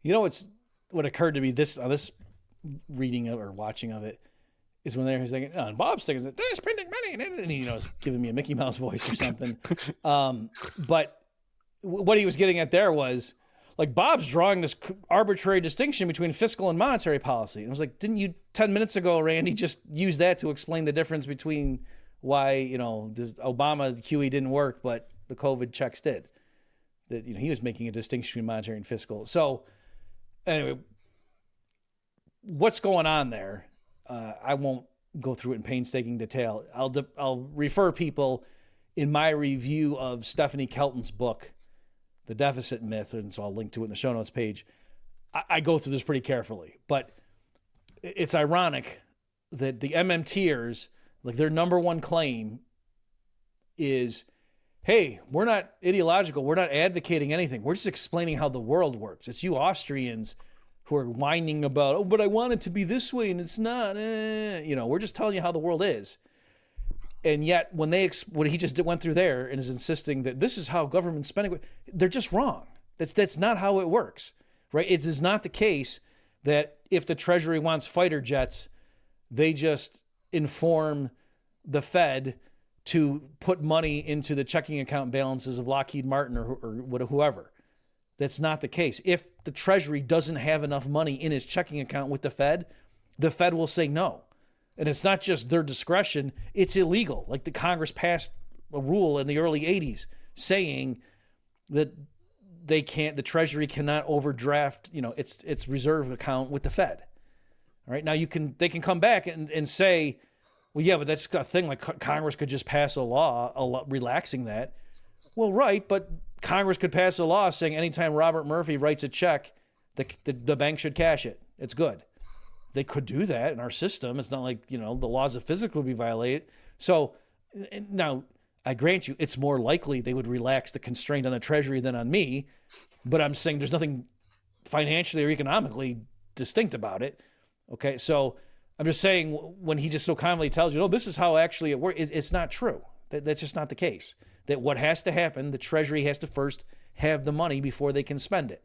You know, what occurred to me this reading of or watching of it is when they're saying, oh, and Bob's thinking that they're spending money, and he is giving me a Mickey Mouse voice or something. But what he was getting at there was, like, Bob's drawing this arbitrary distinction between fiscal and monetary policy. And I was like, didn't you 10 minutes ago, Randy, just use that to explain the difference between why, this Obama QE didn't work, but the COVID checks did? That, he was making a distinction between monetary and fiscal. So anyway, what's going on there? I won't go through it in painstaking detail. I'll refer people in my review of Stephanie Kelton's book, The Deficit Myth, and so I'll link to it in the show notes page. I go through this pretty carefully, but it's ironic that the MMTers, like, their number one claim is, hey, we're not ideological. We're not advocating anything. We're just explaining how the world works. It's you Austrians who are whining about, oh, but I want it to be this way and it's not. We're just telling you how the world is. And yet, when he just went through there and is insisting that this is how government spending, they're just wrong. That's not how it works, right? It is not the case that if the Treasury wants fighter jets, they just inform the Fed to put money into the checking account balances of Lockheed Martin or whoever. That's not the case. If the Treasury doesn't have enough money in its checking account with the Fed will say no. And it's not just their discretion, it's illegal. Like, the Congress passed a rule in the early 80s saying that the Treasury cannot overdraft, its reserve account with the Fed. All right. Now they can come back and say, well, yeah, but that's a thing, like Congress could just pass a law relaxing that. Well, right, but Congress could pass a law saying anytime Robert Murphy writes a check, the bank should cash it. It's good. They could do that in our system. It's not like, the laws of physics would be violated. So now, I grant you, it's more likely they would relax the constraint on the Treasury than on me, but I'm saying there's nothing financially or economically distinct about it. Okay, so I'm just saying, when he just so calmly tells you, this is how actually it works, it's not true. That's just not the case. That what has to happen, the Treasury has to first have the money before they can spend it.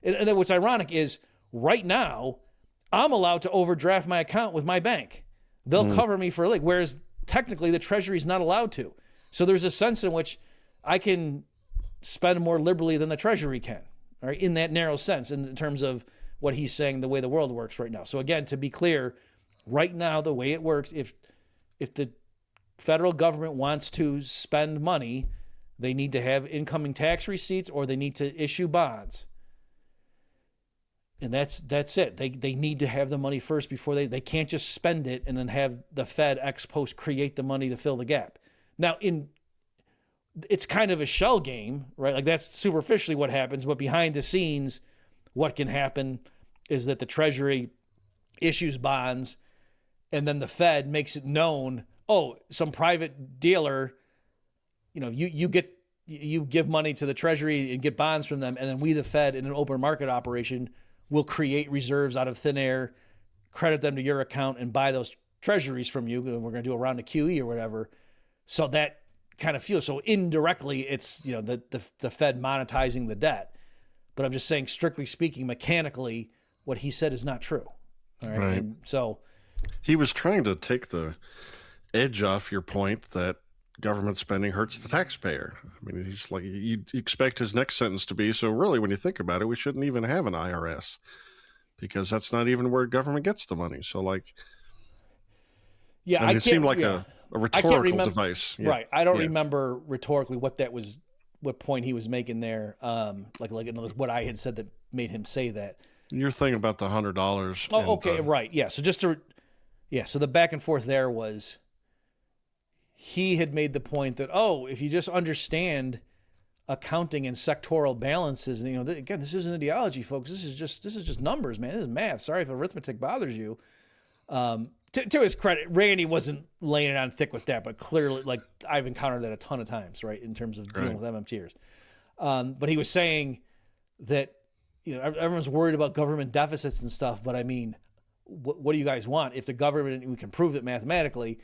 And what's ironic is, right now, I'm allowed to overdraft my account with my bank. They'll cover me for a leak, whereas technically the Treasury is not allowed to. So there's a sense in which I can spend more liberally than the Treasury can, all right, in that narrow sense, in terms of what he's saying, the way the world works right now. So again, to be clear, right now, the way it works, if the federal government wants to spend money, they need to have incoming tax receipts or they need to issue bonds. And that's it. They need to have the money first before they can't just spend it and then have the Fed ex post create the money to fill the gap. Now, it's kind of a shell game, right? Like, that's superficially what happens, but behind the scenes, what can happen is that the Treasury issues bonds, and then the Fed makes it known, some private dealer, you give money to the Treasury and get bonds from them, and then we, the Fed, in an open market operation, will create reserves out of thin air, credit them to your account, and buy those treasuries from you. And we're going to do a round of QE or whatever. So that kind of feels, so indirectly, it's, the Fed monetizing the debt. But I'm just saying, strictly speaking, mechanically, what he said is not true. All right. And so he was trying to take the edge off your point that government spending hurts the taxpayer. I mean, he's like, you expect his next sentence to be, so really, when you think about it, we shouldn't even have an IRS, because that's not even where government gets the money. So, like, it seemed like a rhetorical device. Yeah. Right. I don't remember rhetorically what point he was making there. Like in other words, what I had said that made him say that. Your thing about the $100. Oh, okay. Right. Yeah. So so the back and forth there was, he had made the point that, if you just understand accounting and sectoral balances. And, again, this isn't ideology, folks. This is just numbers, man. This is math. Sorry if arithmetic bothers you. To his credit, Randy wasn't laying it on thick with that, but clearly, like, I've encountered that a ton of times, right, in terms of dealing with MMTers. But he was saying that, everyone's worried about government deficits and stuff, but I mean, what do you guys want? If the government, we can prove it mathematically,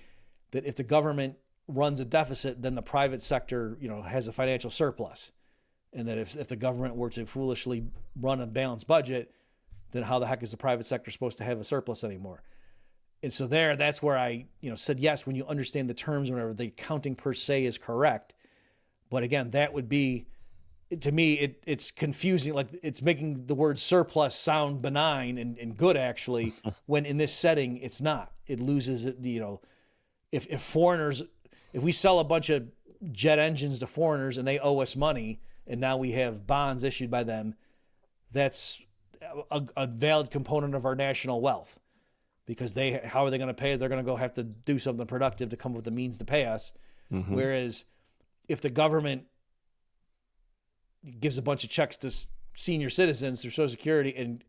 that if the government runs a deficit, then the private sector, has a financial surplus. And that if the government were to foolishly run a balanced budget, then how the heck is the private sector supposed to have a surplus anymore? And so that's where I, said, yes, when you understand the terms, whenever the accounting per se is correct. But again, that would be, to me, it's confusing. Like, it's making the word surplus sound benign and good, actually, when in this setting, it's not. It loses it, if foreigners, if we sell a bunch of jet engines to foreigners and they owe us money, and now we have bonds issued by them, that's a valid component of our national wealth, because how are they going to pay? They're going to have to do something productive to come up with the means to pay us. Mm-hmm. Whereas if the government gives a bunch of checks to senior citizens through Social Security and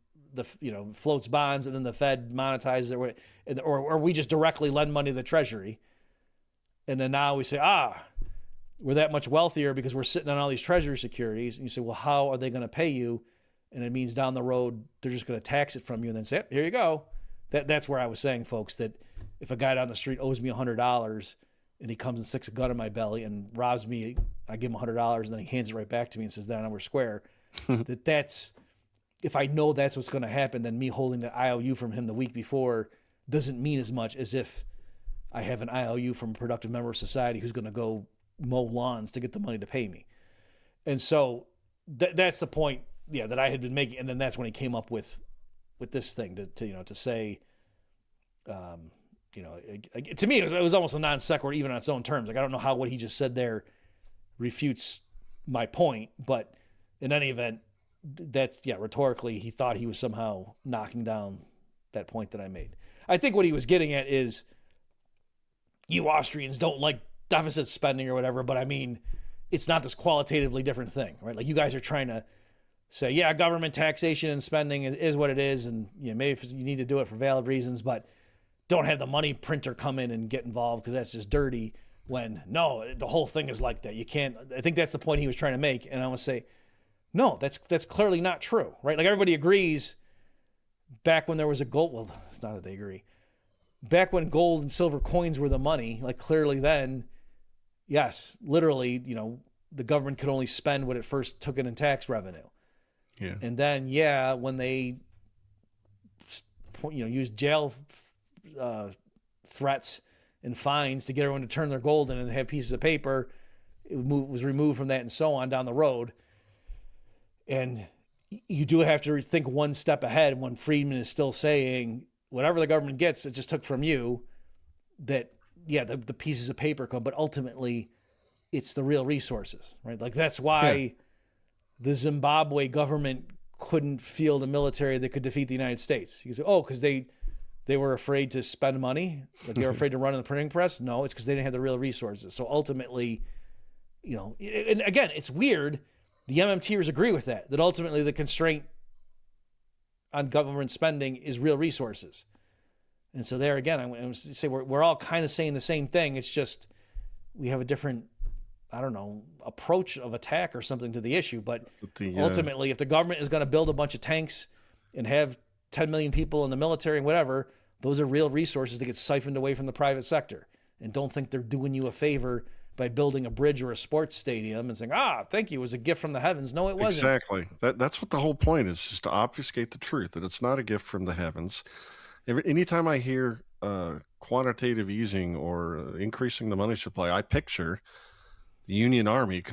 floats bonds, and then the Fed monetizes it, or we just directly lend money to the Treasury, and then now we say, we're that much wealthier because we're sitting on all these Treasury securities, and you say, well, how are they going to pay you? And it means down the road they're just going to tax it from you, and then say, here you go. That's where I was saying, folks, that if a guy down the street owes me $100 and he comes and sticks a gun in my belly and robs me, I give him $100 and then he hands it right back to me and says, now we're square. That's, if I know that's what's going to happen, then me holding the IOU from him the week before doesn't mean as much as if I have an IOU from a productive member of society who's going to go mow lawns to get the money to pay me. And so that's the point, that I had been making. And then that's when he came up with this thing to say, to me, it was almost a non sequitur, even on its own terms. Like, I don't know how what he just said there refutes my point, but in any event, that's, rhetorically, he thought he was somehow knocking down that point that I made. I think what he was getting at is, you Austrians don't like deficit spending or whatever, but I mean, it's not this qualitatively different thing, right? Like, you guys are trying to say, government taxation and spending is what it is, and maybe you need to do it for valid reasons, but don't have the money printer come in and get involved because that's just dirty. When no, the whole thing is like that. You can't. I think that's the point he was trying to make, and I want to say, no, that's clearly not true, right? Like, everybody agrees. Back when there was a gold, well, it's not that they agree. Back when gold and silver coins were the money, like, clearly then, yes, literally, the government could only spend what it first took in tax revenue. Yeah. And then, when they, used jail threats and fines to get everyone to turn their gold in and have pieces of paper, it was removed from that and so on down the road. And you do have to think one step ahead when Friedman is still saying, whatever the government gets, it just took from you, that, the pieces of paper come, but ultimately it's the real resources, right? Like, that's why the Zimbabwe government couldn't field a military that could defeat the United States. You say, because they were afraid to spend money, like they were afraid to run in the printing press. No, it's because they didn't have the real resources. So ultimately, and again, it's weird. The MMTers agree with that ultimately the constraint on government spending is real resources. And so there again, I would say we're all kind of saying the same thing. It's just we have a different, approach of attack or something to the issue. But ultimately, if the government is going to build a bunch of tanks and have 10 million people in the military and whatever, those are real resources that get siphoned away from the private sector. And don't think they're doing you a favor by building a bridge or a sports stadium and saying, thank you, it was a gift from the heavens. No, it wasn't. Exactly. That's what the whole point is, just to obfuscate the truth, that it's not a gift from the heavens. Anytime I hear quantitative easing or increasing the money supply, I picture the Union Army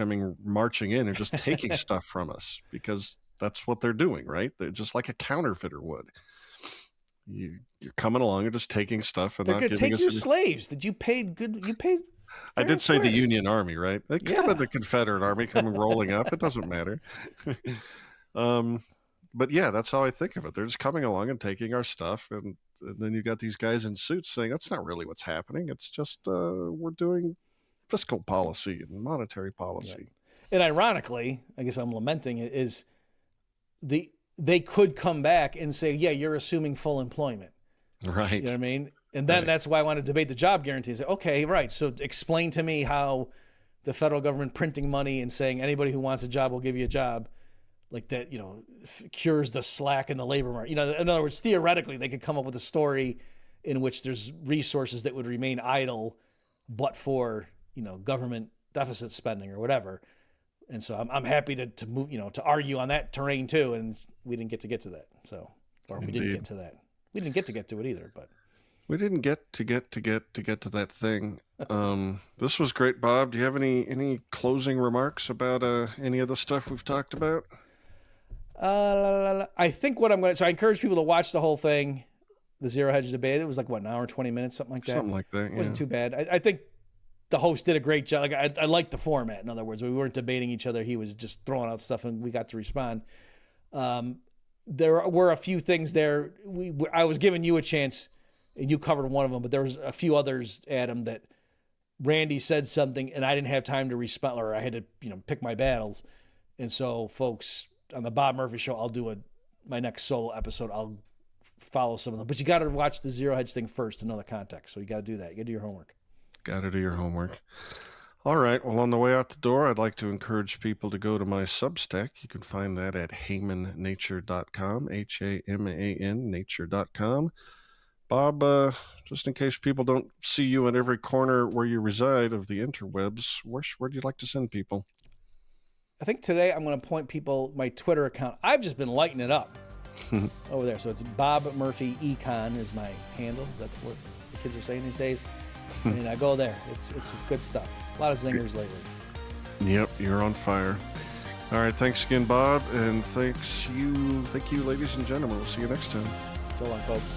marching in and just taking stuff from us, because that's what they're doing, right? They're just like a counterfeiter would. You're coming along and just taking stuff, and they're not gonna giving take us your any... slaves that you paid good. You paid. I did say the Union Army, right? They come in the Confederate Army coming rolling up. It doesn't matter. But that's how I think of it. They're just coming along and taking our stuff, and then you got these guys in suits saying that's not really what's happening. It's just we're doing fiscal policy and monetary policy. And ironically, I guess I'm lamenting it, is they could come back and say, yeah, you're assuming full employment. Right. You know what I mean? And then that's why I want to debate the job guarantee. Say, okay, right. So explain to me how the federal government printing money and saying anybody who wants a job will give you a job, like that, cures the slack in the labor market. In other words, theoretically, they could come up with a story in which there's resources that would remain idle, but for, government deficit spending or whatever. And so I'm happy to move, to argue on that terrain too. And we didn't get to that. So, or we didn't get to that. We didn't get to it either, but we didn't get to that thing. This was great, Bob. Do you have any closing remarks about any of the stuff we've talked about? I think what I'm going to, so I encourage people to watch the whole thing, the ZeroHedge debate. It was like, an hour and 20 minutes, something like that. Something like that, yeah. It wasn't too bad. I think the host did a great job. Like I liked the format. In other words, we weren't debating each other. He was just throwing out stuff and we got to respond. There were a few things there. I was giving you a chance and you covered one of them, but there was a few others, Adam, that Randy said something and I didn't have time to respond, or I had to, pick my battles. And so folks, on the Bob Murphy show, I'll do my next solo episode. I'll follow some of them, but you got to watch the ZeroHedge thing first to know the context. So you got to do that. You got to do your homework. Got to do your homework. All right. Well, on the way out the door, I'd like to encourage people to go to my Substack. You can find that at HamanNature.com, HAMAN nature.com. Bob, just in case people don't see you in every corner where you reside of the interwebs, where do you like to send people? I think today I'm going to point people my Twitter account. I've just been lighting it up over there. So it's Bob Murphy Econ is my handle. Is that what the kids are saying these days? And I go there. It's good stuff. A lot of zingers lately. Yep, you're on fire. All right, thanks again, Bob, and thank you, ladies and gentlemen. We'll see you next time. So long, folks.